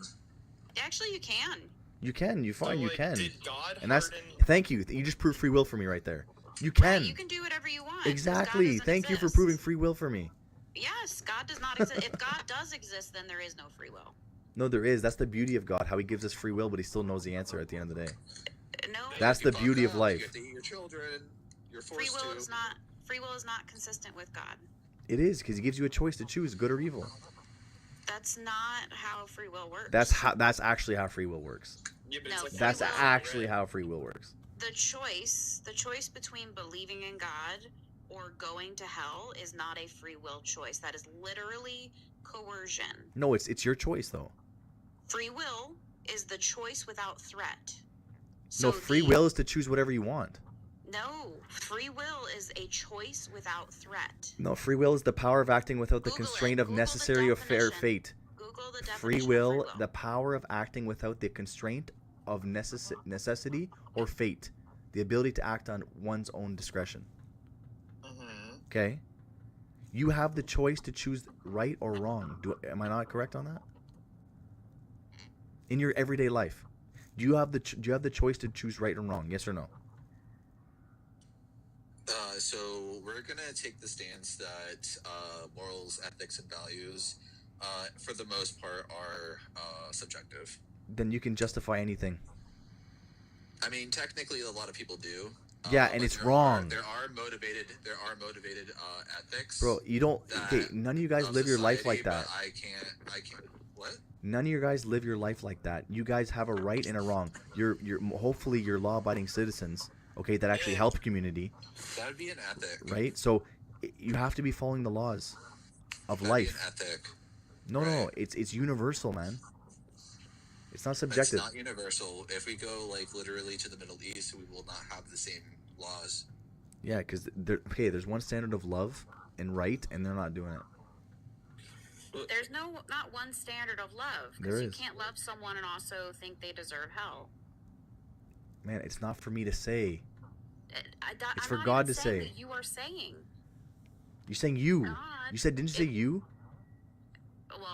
Actually, you can. You can. You So, fine. You like, can. Did God And that's harden? thank you. You just proved free will for me right there. You Right, can. you can do whatever you want. 'cause God Exactly. doesn't Thank you for exist. proving free will for me. Yes, God does not exist. If God does exist, then there is no free will. No, there is. That's the beauty of God. How He gives us free will, but He still knows the answer at the end of the day. No, That's You the fuck beauty of up, life. You have to eat your children. You're free forced will to. is not consistent with God. It is, because He gives you a choice to choose good or evil. That's not how free will works. That's actually how free will works. Yeah, but No, it's like free That's will- actually how free will works. the choice between believing in God or going to hell is not a free will choice. That is literally coercion. No, it's your choice though. Free will is the choice without threat. No, So free the- will is to choose whatever you want. No, free will is a choice without threat. No, free will is the power of acting without the Google constraint it. of Google the necessary or fair definition. fate. Google the definition Free of will, the power of acting without the constraint of necessity or fate. The ability to act on one's own discretion. Mhm. Okay? You have the choice to choose right or wrong. Am I not correct on that? In your everyday life, do you have the choice to choose right and wrong? Yes or no? So we're gonna take the stance that morals, ethics, and values, for the most part, are subjective. Then you can justify anything. I mean, technically, a lot of people do. Yeah, and but it's there wrong. There are motivated ethics. Bro, you don't. Okay, that none of you guys of live your life society, like that. but I can't. What? None of you guys live your life like that. You guys have a right and a wrong. You're hopefully you're law-abiding citizens. Okay, that actually help community, That would be an ethic. right? So you have to be following the laws of That'd life. be an ethic. No, right. it's universal, man. It's not It's subjective. not universal. If we go like literally to the Middle East, we will not have the same laws. Yeah, because there's one standard of love and right, and they're not doing it. There's not one standard of love. There Because you is. can't love someone and also think they deserve hell. Man, it's not for me to say. It's It's for God to say. That you are saying. You're saying you. God. You said, didn't you say you? Well,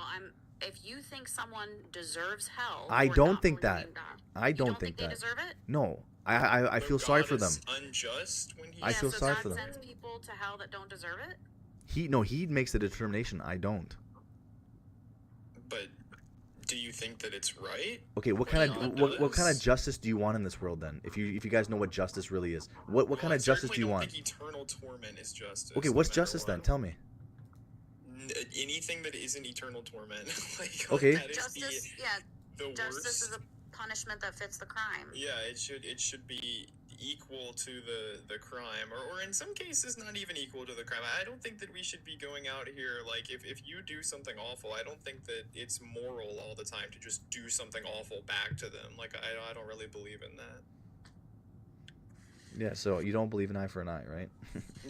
if you think someone deserves hell, I for don't not think believing that. in God, I you don't think they that. deserve it. No, I feel sorry God for them. is unjust when he I feel so sorry God for them. sends people to hell that don't deserve it. He makes the determination. I don't. But Do you think that it's right? Okay, what kind of justice do you want in this world then? If you guys know what justice really is, what kind of justice do you want? I think eternal torment is justice. Okay, what's justice then? Tell me. Anything that isn't eternal torment. Okay. That is Justice, the justice worst. is a punishment that fits the crime. Yeah, it should be equal to the crime, or in some cases not even equal to the crime. I don't think that we should be going out here like if you do something awful, I don't think that it's moral all the time to just do something awful back to them. Like I don't really believe in that. Yeah, so you don't believe an eye for an eye, right?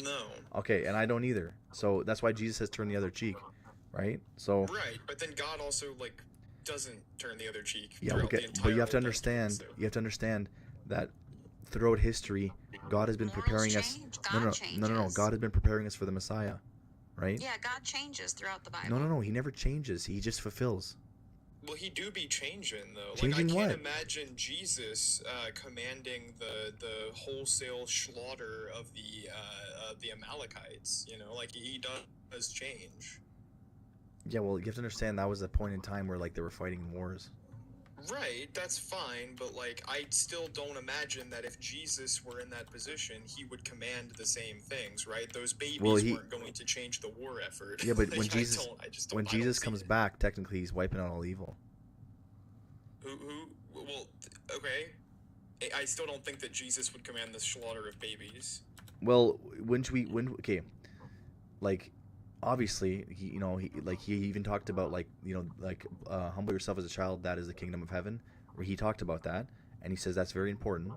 No. Okay, and I don't either. So that's why Jesus has turned the other cheek, right? So Right, but then God also like doesn't turn the other cheek. yeah, throughout okay, the entire but you have to Old understand. Testament, so. You have to understand that throughout history, God has been Morals preparing us. change. No, God no. changes. God has been preparing us for the Messiah, right? Yeah, God changes throughout the Bible. No. He never changes. He just fulfills. Well, he do be changing though. Changing like I what? can't imagine Jesus commanding the wholesale slaughter of the Amalekites. You know, like he does change. Yeah, well, you have to understand that was a point in time where like they were fighting in wars. Right, that's fine, but like I still don't imagine that if Jesus were in that position, he would command the same things, right? Those babies weren't going to change the war effort. Yeah, but Like, when Jesus comes back, technically he's wiping out all evil. Well, okay. I still don't think that Jesus would command the slaughter of babies. Well, okay, like obviously he even talked about humble yourself as a child, that is the kingdom of heaven, where he talked about that, and he says that's very important.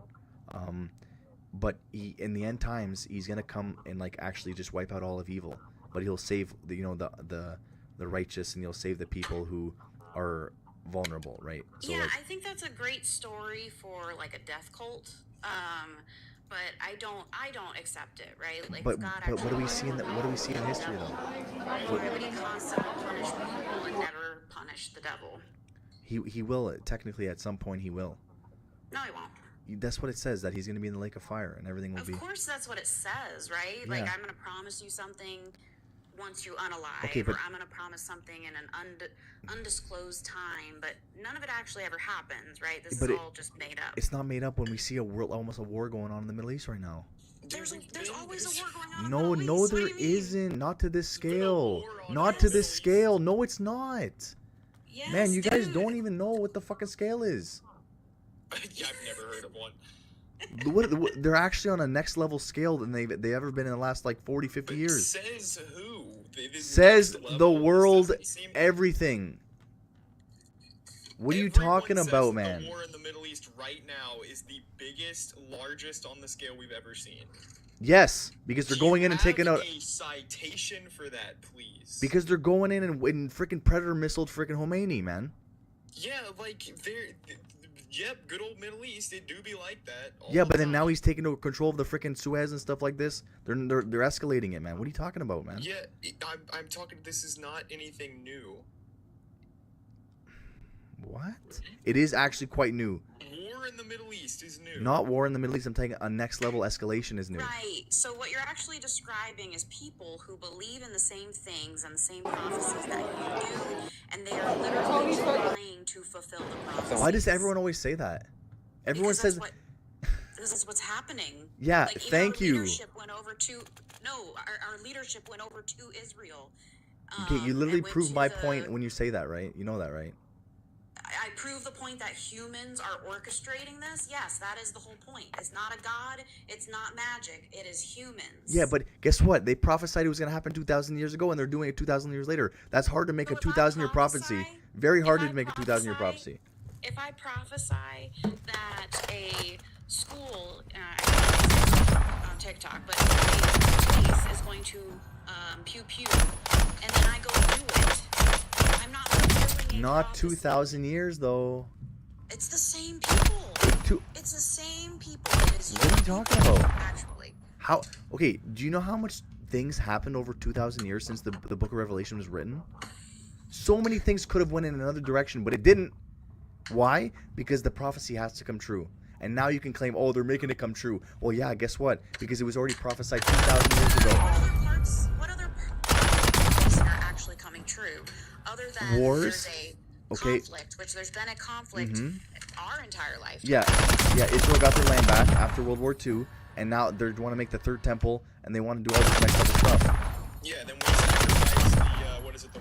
But he, in the end times, he's gonna come and like actually just wipe out all of evil, but he'll save the righteous, and he'll save the people who are vulnerable, right? So yeah, I think that's a great story for like a death cult. But I don't accept it, right? Like, but God what do we see in history though? Why would he constantly punish people and never punish the devil? He will technically at some point he will. No, he won't. That's what it says, that he's going to be in the lake of fire and everything will be. Of course, that's what it says, right? Yeah. Like, I'm going to promise you something once you unalive, okay, but or I'm going to promise something in an undisclosed time, but none of it actually ever happens, right? This is all just made up. It's not made up when we see almost a war going on in the Middle East right now. There's always a war going on. No, in the Middle East. there isn't. Not to this scale. Not to this scale. No, it's not. Yes, Man, you guys dude. don't even know what the fucking scale is. Yeah, I've never heard of one. They're actually on a next level scale than they ever been in the last like 40, 50 years. Says who? Says Next the level. world, This doesn't seem- everything. What are you Everyone talking says about, that man? The war in the Middle East right now is the biggest, largest on the scale we've ever seen. Yes, because they're going in and taking out. a citation for that, please. Because they're going in and freaking Predator missiled freaking Khomeini, man. Yeah, like yep, good old Middle East. It do be like that. Yeah, but then now he's taking control of the freaking Suez and stuff like this. They're escalating it, man. What are you talking about, man? Yeah, I'm talking. This is not anything new. What? It is actually quite new. War in the Middle East is new. Not war in the Middle East. I'm taking a next level escalation is new. Right. So what you're actually describing is people who believe in the same things and the same prophecies that you do, and they are literally trying to fulfill the prophecies. Why does everyone always say that? Everyone Because says. this is what's happening. Yeah, like, thank our you. Leadership went over to our leadership went over to Israel. Okay, you literally and went prove to my point when you say that, right? You know that, right? I prove the point that humans are orchestrating this. Yes, that is the whole point. It's not a god. It's not magic. It is humans. Yeah, but guess what? They prophesied it was going to happen 2,000 years ago, and they're doing it 2,000 years later. That's hard to make So a if I 2,000-year prophecy. prophesy- Very hard if to I make a 2,000-year prophecy. If I prophesy that a school, on TikTok, but a police is going to pew pew, and then I go do it, I'm not fulfilling a Not prophecy. 2,000 years, though. It's the same people. It's the same people. It is What are you people, talking about? Actually. How? Okay, do you know how much things happened over 2,000 years since the Book of Revelation was written? So many things could have went in another direction, but it didn't. Why? Because the prophecy has to come true. And now you can claim, oh, they're making it come true. Well, yeah, guess what? Because it was already prophesied 2,000 years ago. What other parts are actually coming true? Other than Wars? Okay. conflict, which there's been a conflict our entire life. Yeah, Israel got their land back after World War II, and now they want to make the third temple, and they want to do all this next other stuff. Yeah, then we sacrifice the, what is it, the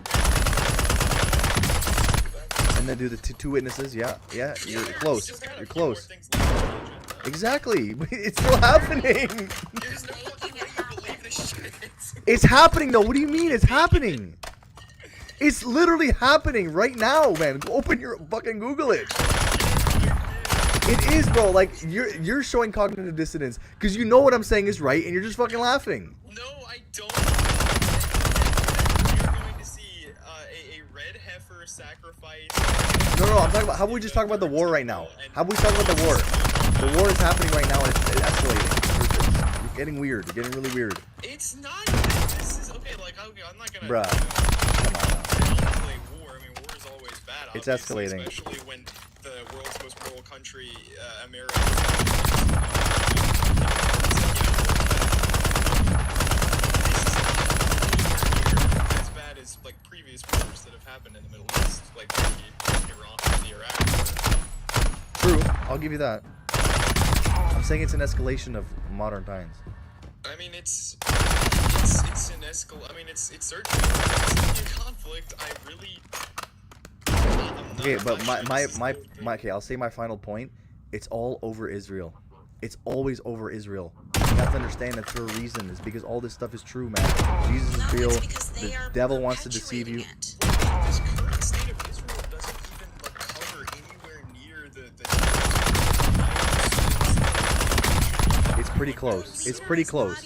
And then do the two witnesses, yeah, you're close, you're close. Exactly, it's still happening. There's no fucking way you believe this shit. It's happening though, what do you mean it's happening? It's literally happening right now, man. Open your fucking Google it. It is, bro. Like you're showing cognitive dissonance because you know what I'm saying is right, and you're just fucking laughing. No, I don't. You're going to see a red heifer sacrifice. No, I'm talking about. How about we just talk about the war right now? How about we talk about the war? The war is happening right now, and it's escalating. You're getting weird. You're getting really weird. It's not. This is okay. Like, okay, I'm not gonna. Bruh, come on now. I don't play war. I mean, war is always bad. It's Obviously, escalating. especially when the world's most moral country, America. As bad as like previous wars that have happened in the Middle East, like the Iran, the Iraq war. True, I'll give you that. I'm saying it's an escalation of modern times. I mean, it's an I mean, it's certainly a conflict. I really. Okay, but my okay, I'll say my final point. It's all over Israel. It's always over Israel. You have to understand that for a reason. It's because all this stuff is true, man. Jesus is real. The devil wants to deceive you. This current state of Israel doesn't even like cover anywhere near the It's pretty close. It's pretty close.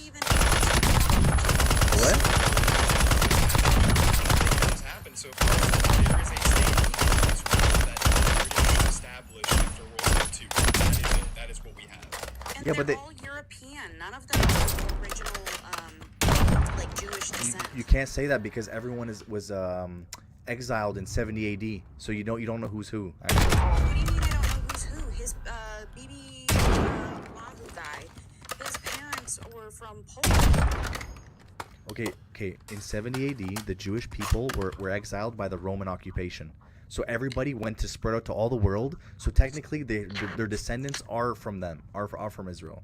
What? What's happened so far is that there is a state of Israel that was established after World War II. That is it. That is what we have. And Yeah, they're but they- all European. None of them are original, like Jewish descent. You can't say that because everyone was exiled in 70 AD. So you don't know who's who. Actually. What do you mean I don't know who's who? His BB Wahoo guy. His parents were from Poland. Okay. In 70 AD, the Jewish people were exiled by the Roman occupation. So everybody went to spread out to all the world. So technically, their descendants are from them, are from Israel.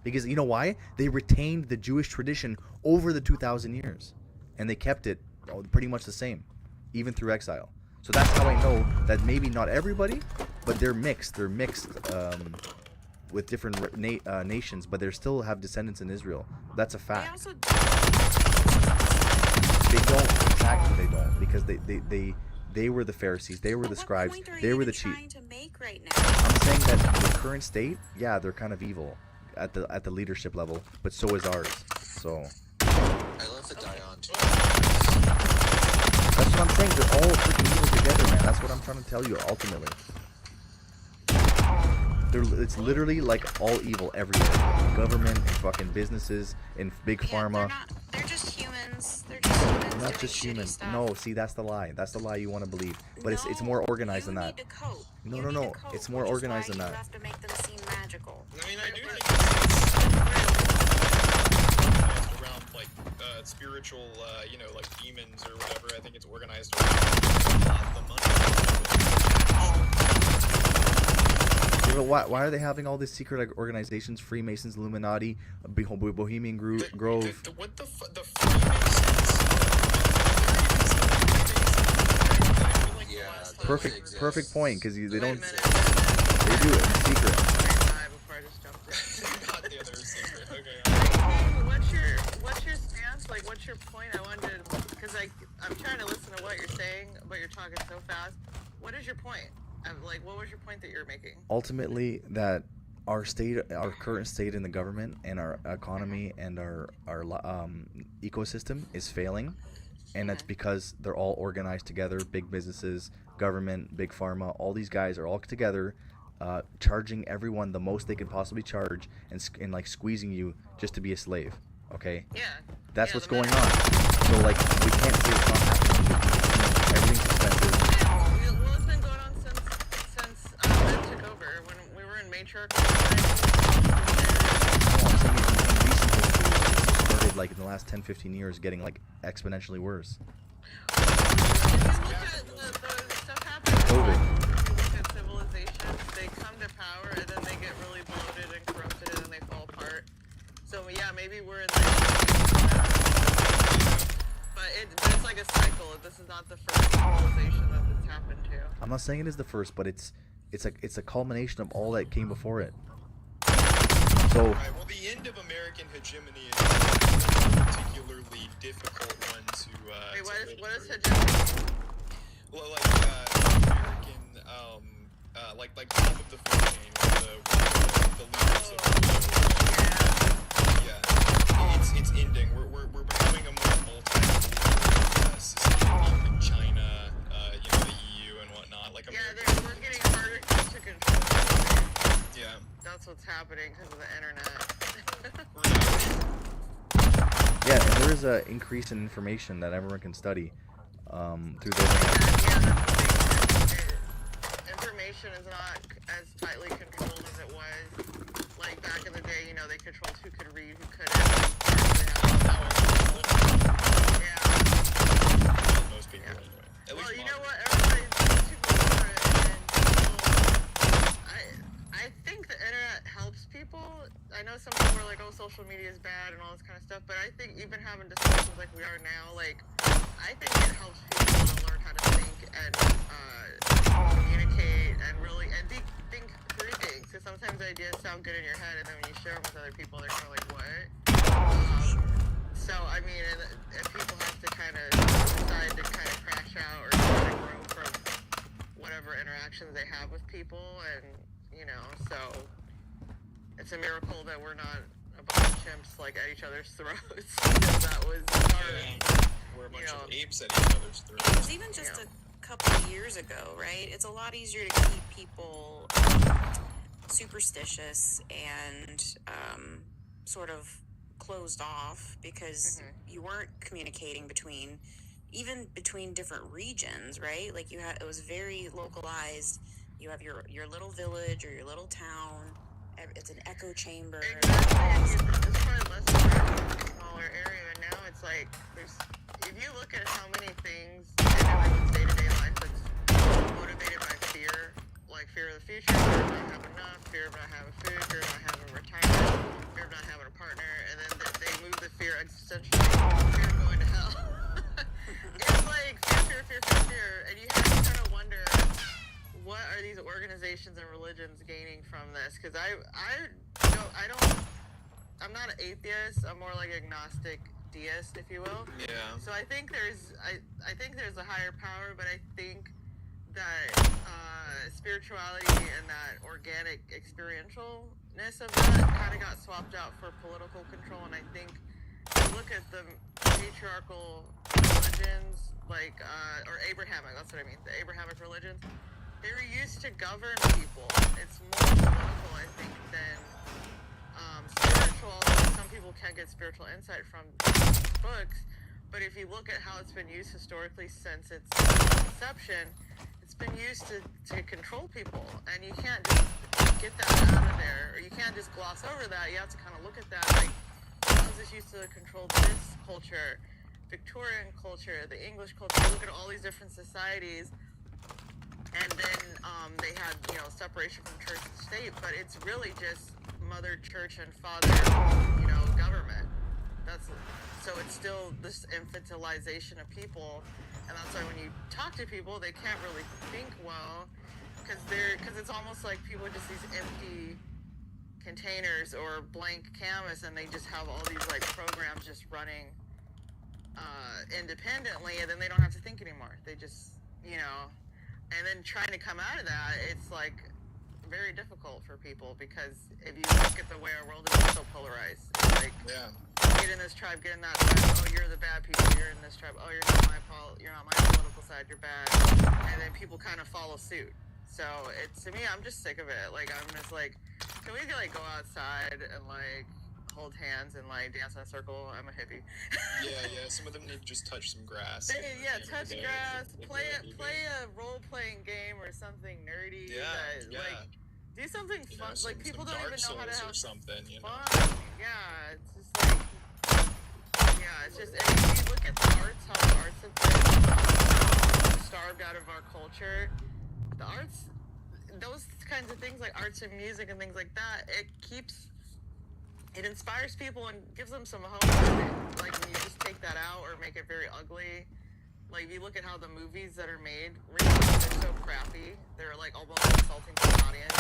Because you know why? They retained the Jewish tradition over the 2,000 years, and they kept it pretty much the same, even through exile. So that's how I know that maybe not everybody, but they're mixed. They're mixed with different nations, but they still have descendants in Israel. That's a They fact. also They don't. Exactly, they don't, because they were the Pharisees, they were the What scribes, point are they you were the even chief. trying to make right now? I'm saying that the current state, yeah, they're kind of evil at the leadership level, but so is ours. So I love the die-on too. that's what I'm saying. They're all freaking evil together, man. That's what I'm trying to tell you. Ultimately, it's literally like all evil everywhere. Government, and fucking businesses, and big pharma. They're just humans. They're just humans. Not just doing shitty humans. stuff. No, see, that's the lie. That's the lie you want to believe. But it's more organized than that. You need to cope. No, You no, need no. to cope, It's more which is organized why than you that. have to make them seem magical. I mean, I do think it's around like spiritual, like demons or whatever. I think it's organized around the money. Yeah, but why are they having all these secret Organizations, Freemasons, Illuminati, Bohemian Grove? What the Freemasons? Perfect point, because they don't. Wait a minute. They do it in secret. Before I just jumped in. Not the other secret. Okay. What's your stance? Like, what's your point? I wanted because I'm trying to listen to what you're saying, but you're talking so fast. What is your point? What was your point that you're making? Ultimately, that our current state in the government and our economy and our ecosystem is failing, and that's because they're all organized together. Big businesses, government, big pharma, all these guys are all together, charging everyone the most they can possibly charge, and like squeezing you just to be a slave. Okay. Yeah. That's what's going on. So like we can't say it's not happening. Everything's expensive. Well, it's been going on since Ben took over. When we were in matriarchal times. I'm saying in recent history, it started like in the last 10-15 years getting like exponentially worse. If you look at the stuff COVID. If you look at civilizations, they come to power and then they get really bloated and corrupted and then they fall apart. So yeah, maybe we're in but it's like a cycle. This is not the first civilization that this happened to. I'm not saying it is the first, but it's a culmination of all that came before it. So. Right, well, the end of American hegemony is a particularly difficult one to. Wait, what is through. hegemony? Well, American, like top of the food chain, the leaders of the yeah, it's ending. We're becoming a more multi society, like China, the EU and whatnot. Like we're getting harder to control. Yeah. That's what's happening because of the internet. Yeah, and there is an increase in information that everyone can study through the internet. Yeah, that's the thing. Information is not as tightly controlled as it was. Like back in the day, they controlled who could read, who couldn't. Yeah. Most people, anyway. Well, you know what? Everybody's too for it, and I think the internet helps people. I know some people are like, oh, social media is bad and all this kind of stuff, but I think even having discussions like we are now, I think it helps people to learn how to think and communicate and really think through things. Because sometimes ideas sound good in your head, and then when you share them with other people, they're kind of like, what? So I mean, if people have to kind of decide to kind of crash out or try to grow from whatever interactions they have with people, and so it's a miracle that we're not a bunch of chimps at each other's throats. That was our, we're a bunch of apes at each other's throats. It was even just a couple of years ago, right? It's a lot easier to keep people superstitious and sort of closed off because you weren't communicating between different regions, right? Like it was very localized. You have your little village or your little town. It's an echo chamber. Exactly. It's probably less attractive in a smaller area. And now it's like if you look at how many things in everyone's day-to-day life that's motivated by fear, like fear of the future, fear of not having enough, fear of not having food, fear of not having retirement, fear of not having a partner, and then they move the fear existentially, fear of going to hell. It's like fear, and you have to kind of wonder, what are these organizations and religions gaining from this? Because I'm not an atheist. I'm more like agnostic deist, if you will. Yeah. So I think there's a higher power, but I think that spirituality and that organic experientialness of that kind of got swapped out for political control. And I think if you look at the patriarchal religions, or Abrahamic, that's what I mean, the Abrahamic religions, they were used to govern people. It's more political, I think, than spiritual. Some people can get spiritual insight from books, but if you look at how it's been used historically since its inception, it's been used to control people, and you can't just get that out of there, or you can't just gloss over that. You have to kind of look at that, how is this used to control this culture, Victorian culture, the English culture. You look at all these different societies, and then they had, separation from church and state, but it's really just mother church and father, government. So it's still this infantilization of people, and that's why when you talk to people, they can't really think well, because it's almost like people are just these empty containers or blank canvas, and they just have all these programs just running independently, and then they don't have to think anymore. They just, and then trying to come out of that, it's very difficult for people, because if you look at the way our world is, it's so polarized. It's get in this tribe, get in that tribe. Oh, you're the bad people. You're in this tribe. Oh, you're not my political side. You're bad. And then people kind of follow suit. So to me, I'm just sick of it. I'm just can we go outside and hold hands and dance in a circle? I'm a hippie. yeah. Some of them need to just touch some grass. Touch grass. Play a role-playing game or something nerdy. Do something fun. People don't even know how to have something. Fun. Yeah, it's just it's just. And if you look at the arts, how the arts have been starved out of our culture. the arts, those kinds of things like arts and music and things like that, it inspires people and gives them some hope. Like when you just take that out or make it very ugly. Like, if you look at how the movies that are made, recently, they're so crappy. They're, like, almost insulting to the audience.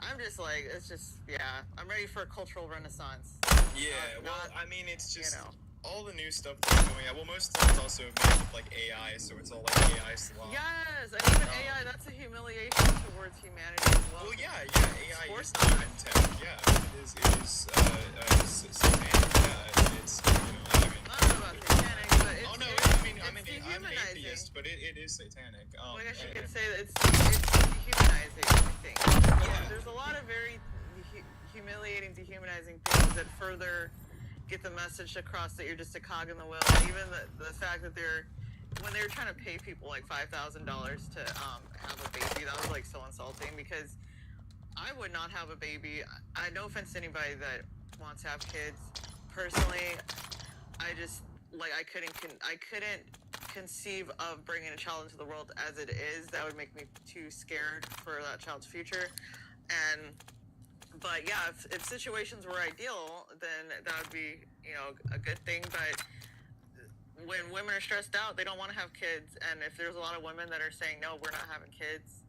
I'm just like, it's just, yeah. I'm ready for a cultural renaissance. Yeah, Not, I mean, it's just, you know. all the new stuff that's coming out. Well, most of it's also made with, like, AI, so it's all, like, AI slop. Yes, and even AI, that's a humiliation towards humanity as well. Well, yeah, AI is human tech. Yeah, it is satanic. Yeah, it's, you know, I mean... I don't know about satanic, but it's... Oh, no, I'm an atheist, but it is satanic. Well, I guess you could say that it's dehumanizing, I think. Yeah. There's a lot of very humiliating, dehumanizing things that further get the message across that you're just a cog in the wheel. And even the fact that when they were trying to pay people like $5,000 to have a baby, that was like so insulting, because I would not have a baby. I no offense to anybody that wants to have kids. Personally, I just like I couldn't conceive of bringing a child into the world as it is. That would make me too scared for that child's future. But yeah, if situations were ideal, then that would be, you know, a good thing. But when women are stressed out, they don't want to have kids. And if there's a lot of women that are saying, no, we're not having kids,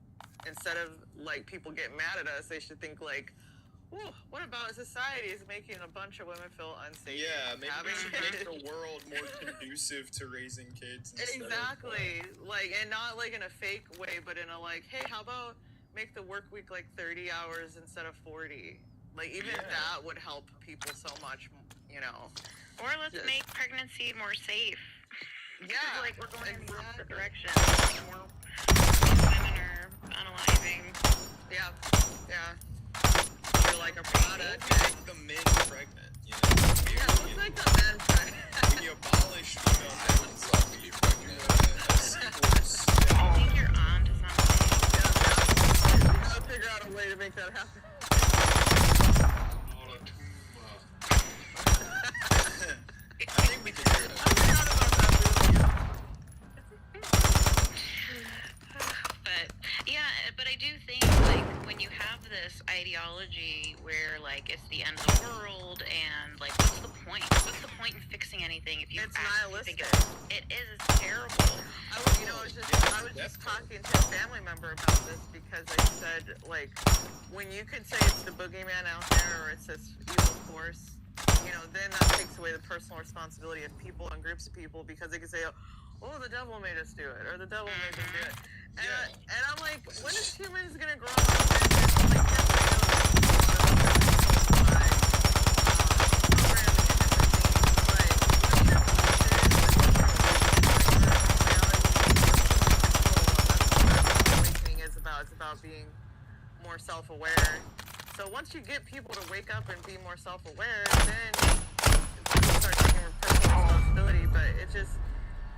instead of like people getting mad at us, they should think like, whoa, what about society is making a bunch of women feel unsafe? Yeah, maybe we should make kids. the world more conducive to raising kids. Exactly. Like, and not like in a fake way, but in a like, hey, how about make the work week like 30 hours instead of 40? Like, even that would help people so much, you know. Or let's make pregnancy more safe. Yeah. Like, we're going in the opposite direction. More women are unaliving. Yeah. Yeah. You're like a product. Make the men pregnant, you know? Yeah, let's make the men pregnant. When you abolish female pregnancy, I think you're on to something. We gotta figure out a way to make that happen. I think we can do it. I forgot about that But yeah, but I do think like when you have this ideology where like it's the end of the world and like what's the point? What's the point in fixing anything if you It's actually think nihilistic. it is? It's terrible. I was just talking to a family member about this, because I said, like, when you could say it's the boogeyman out there or it's this evil force, you know, then that takes away the personal responsibility of people and groups of people, because they could say, oh, the devil made us do it, or the devil made us do it. And I'm like, when is humans gonna grow up and like, it's about being more self-aware. So once you get people to wake up and be more self-aware, then people start taking personal responsibility. But it just,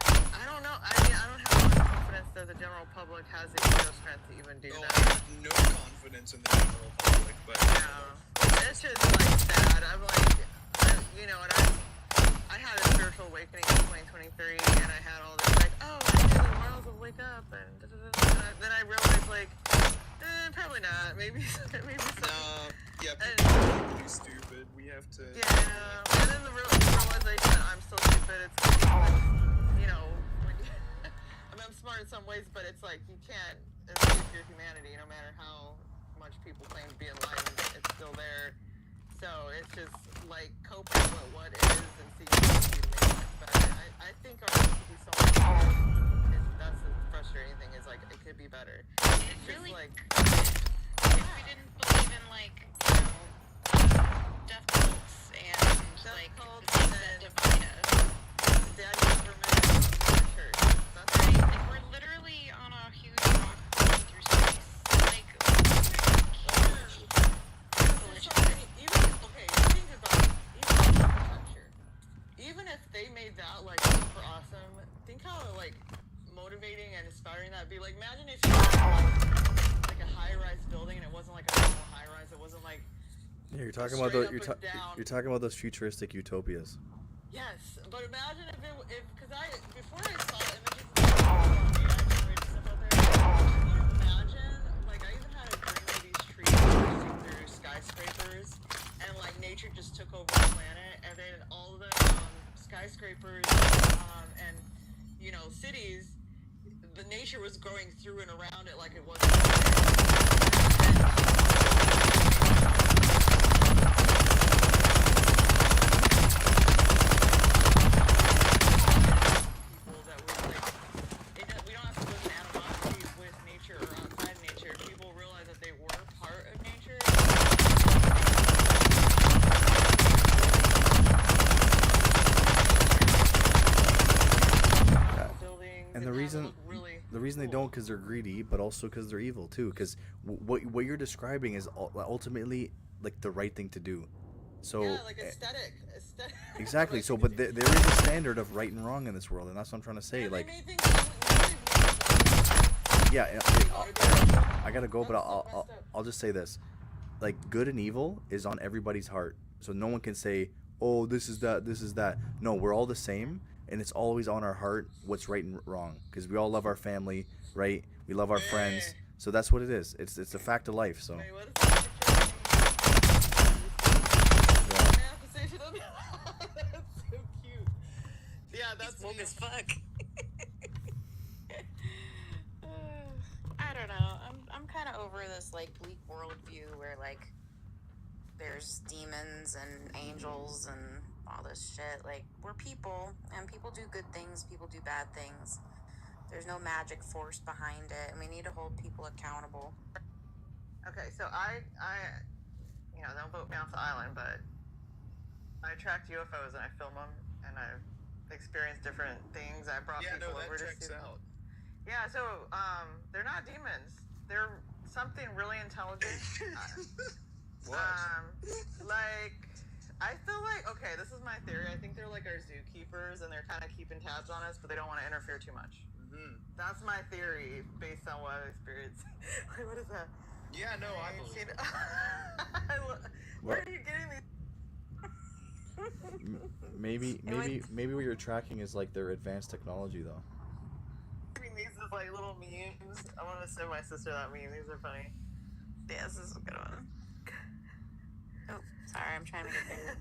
I don't know. I mean, I don't have much confidence that the general public has the ego strength to even do that. I have no confidence in the general public, but Yeah, it's just like sad. I'm like, you know, and I had a spiritual awakening in 2023, and I had all this like, oh, the world will wake up, and then I realized like, probably not. Maybe some. Yeah, And- people are really stupid. We have to. Yeah, and then the realization I'm so stupid. It's like, you know, I mean, I'm smart in some ways, but it's like you can't escape your humanity, no matter how much people claim to be enlightened. It's still there. So it's just like coping with what is and seeing what can be made better. I think our life could be so much better. That's the frustrating thing, is like it could be better. It's really- just like, If we didn't believe in like, you know, death cults and like things that divide us, daddy government and church. That's right? Like we're literally on a huge rock going through space. Like, even if they made that like super awesome, think how like motivating and inspiring that'd be. Like, imagine if you had like a high-rise building and it wasn't like a normal high-rise. It wasn't like Yeah, you're talking about you're talking about those futuristic utopias. yes, but imagine if because before I saw images of stuff out there, nature just took over the planet, and then all the skyscrapers and cities, the nature was growing through and around it like it wasn't people that would we don't have to live in animosity with nature or outside nature. People realize that they were part of nature. And the reason they don't, because they're greedy, but also because they're evil too. Because what you're describing is ultimately like the right thing to do. So yeah, like aesthetic. Exactly. So, but there is a standard of right and wrong in this world, and that's what I'm trying to say. Yeah, like, yeah, I gotta go, but I'll just say this: like, good and evil is on everybody's heart. So no one can say, "Oh, this is that, this is that." No, we're all the same, and it's always on our heart what's right and wrong, because we all love our family, right? We love our friends, so that's what it is. It's a fact of life. So. Wait, what is that? Manifestation of that's so cute. Yeah, that's woke as fuck. I don't know. I'm kind of over this like bleak worldview where like there's demons and angels and all this shit. Like, we're people, and people do good things, people do bad things. There's no magic force behind it, and we need to hold people accountable. Okay, so I don't vote me off the island, but I tracked UFOs and I film them, and I've experienced different things. I brought people over to see them. Out. Yeah, so they're not demons. They're something really intelligent. Like, I feel like, okay, this is my theory. I think they're like our zookeepers, and they're kind of keeping tabs on us, but they don't want to interfere too much. Mm-hmm. That's my theory based on what I've experienced. Wait, what is that? Yeah, no, I believe it. Where are you getting these? Maybe what you're tracking is like their advanced technology, though. I mean, these are like little memes. I want to send my sister that meme. These are funny. Yeah, this is a good one. Oh, sorry, I'm trying to get there.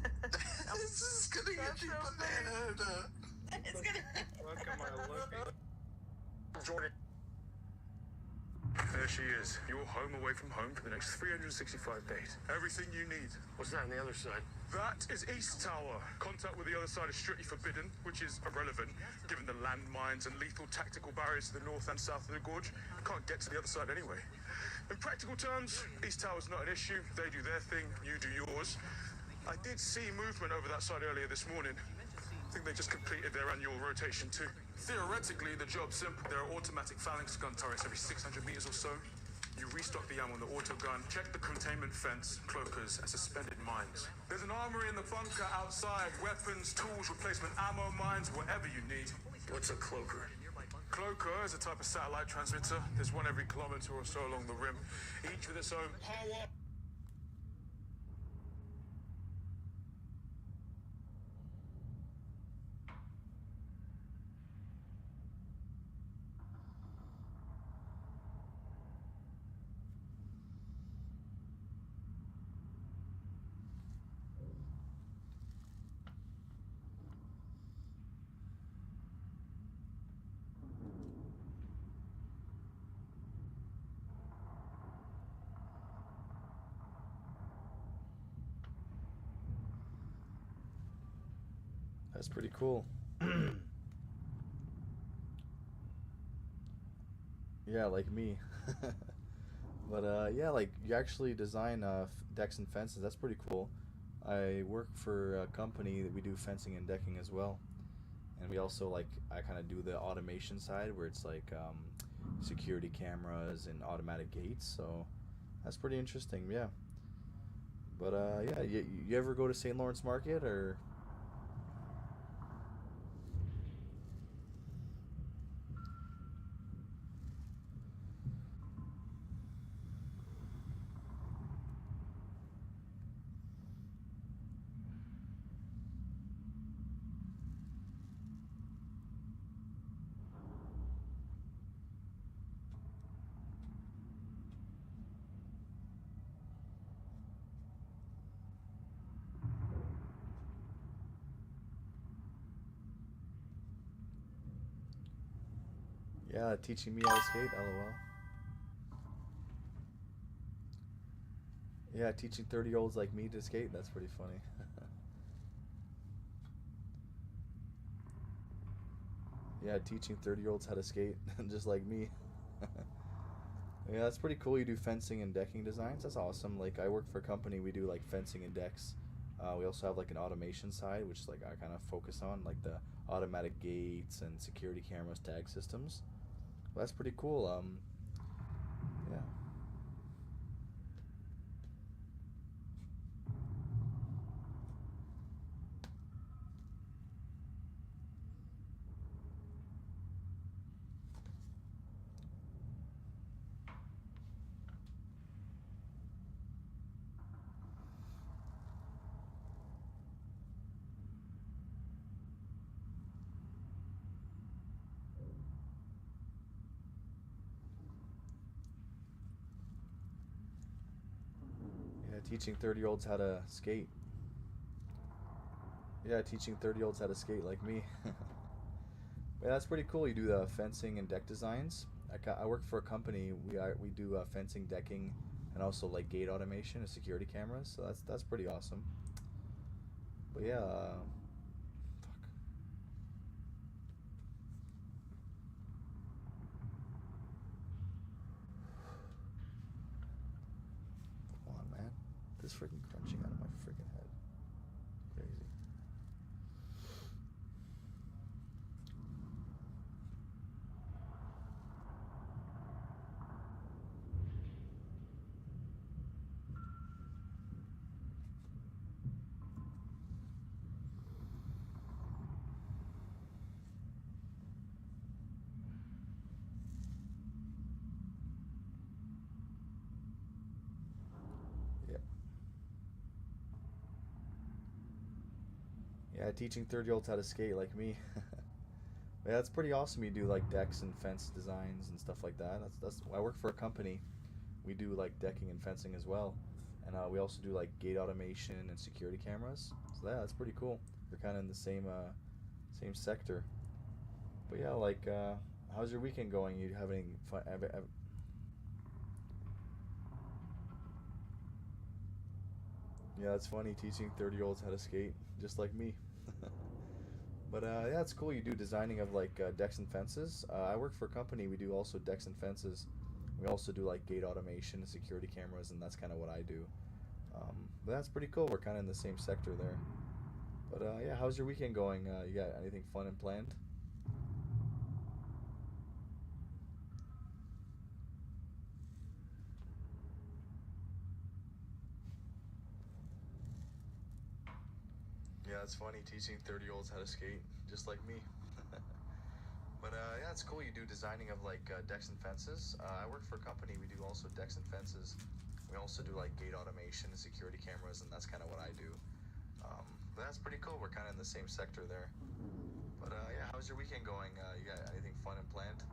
This is gonna get you banana. It's gonna. Look at my look. Jordan. There she is. You're home away from home for the next 365 days. Everything you need. What's that on the other side? That is East Tower. Contact with the other side is strictly forbidden, which is irrelevant, given the landmines and lethal tactical barriers to the north and south of the gorge. You can't get to the other side anyway. In practical terms, East Tower's not an issue. They do their thing, you do yours. I did see movement over that side earlier this morning. I think they just completed their annual rotation too. Theoretically, the job's simple. There are automatic phalanx gun turrets every 600 meters or so. You restock the ammo on the auto gun, check the containment fence, cloakers, and suspended mines. There's an armory in the bunker outside. Weapons, tools, replacement ammo, mines, whatever you need. What's a cloaker? Cloaker is a type of satellite transmitter. There's one every kilometer or so along the rim, each with its own power. That's pretty cool. Yeah, like me. But yeah, like you actually design decks and fences. That's pretty cool. I work for a company that we do fencing and decking as well, and we also I kind of do the automation side where it's like security cameras and automatic gates. So that's pretty interesting. Yeah. But yeah, you ever go to St. Lawrence Market or? Yeah, teaching me how to skate. LOL. Yeah, teaching 30-year-olds like me to skate. That's pretty funny. Yeah, teaching 30-year-olds how to skate, just like me. Yeah, that's pretty cool. You do fencing and decking designs. That's awesome. Like I work for a company. We do like fencing and decks. We also have like an automation side, which is like I kind of focus on like the automatic gates and security cameras, tag systems. Well, that's pretty cool. Yeah. Yeah, teaching 30-year-olds how to skate. Yeah, teaching 30-year-olds how to skate like me. Yeah, that's pretty cool. You do the fencing and deck designs. I work for a company. We do fencing, decking, and also like gate automation and security cameras. So that's pretty awesome. But yeah, fuck. Come on, man. This freaking crunching out of my freaking head. Crazy. Yeah. Yeah, teaching 30-year-olds how to skate like me. Yeah, that's pretty awesome. You do like decks and fence designs and stuff like that. That's. I work for a company. We do like decking and fencing as well, and we also do like gate automation and security cameras. So yeah, that's pretty cool. We're kind of in the same sector. But yeah, like, how's your weekend going? You having fun? Yeah, it's funny teaching 30-year-olds how to skate, just like me. But yeah, it's cool. You do designing of like decks and fences. I work for a company. We do also decks and fences. We also do like gate automation and security cameras, and that's kind of what I do. But that's pretty cool. We're kind of in the same sector there. But yeah, how's your weekend going? You got anything fun and planned? Yeah, it's funny teaching 30-year-olds how to skate, just like me. But yeah, it's cool. You do designing of like decks and fences. I work for a company. We do also decks and fences. We also do like gate automation and security cameras, and that's kind of what I do. But that's pretty cool. We're kind of in the same sector there. But yeah, how's your weekend going? You got anything fun and planned?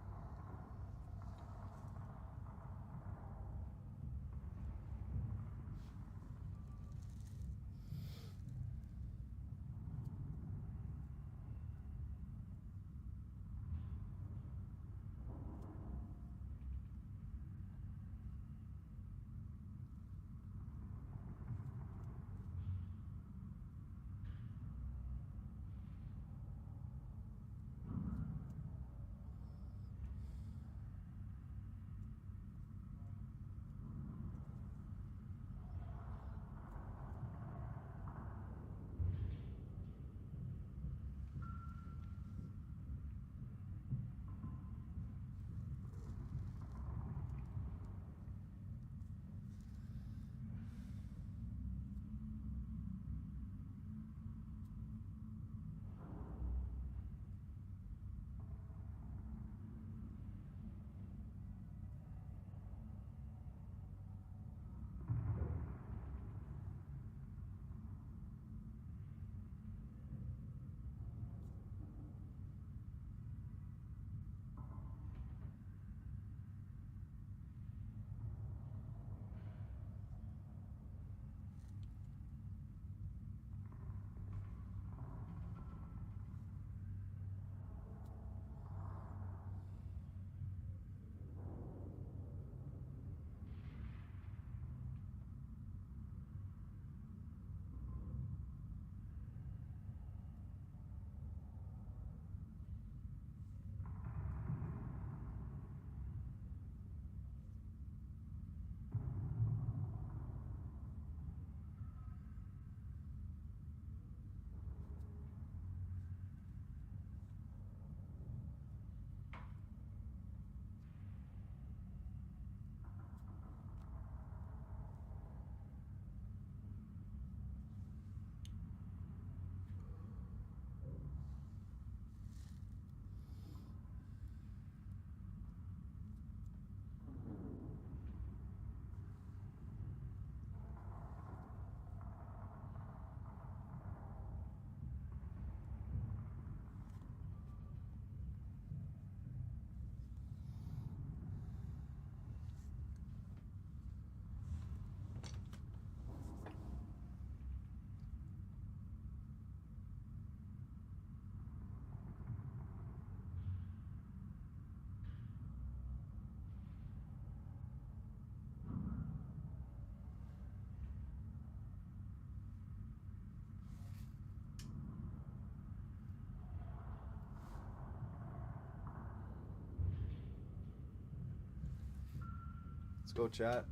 go, chat.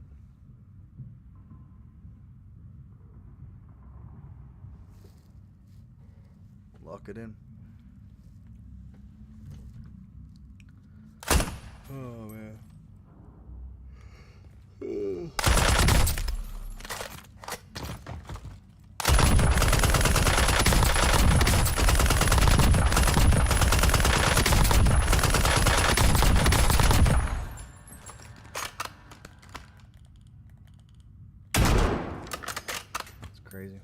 Lock it in. Oh man. It's crazy.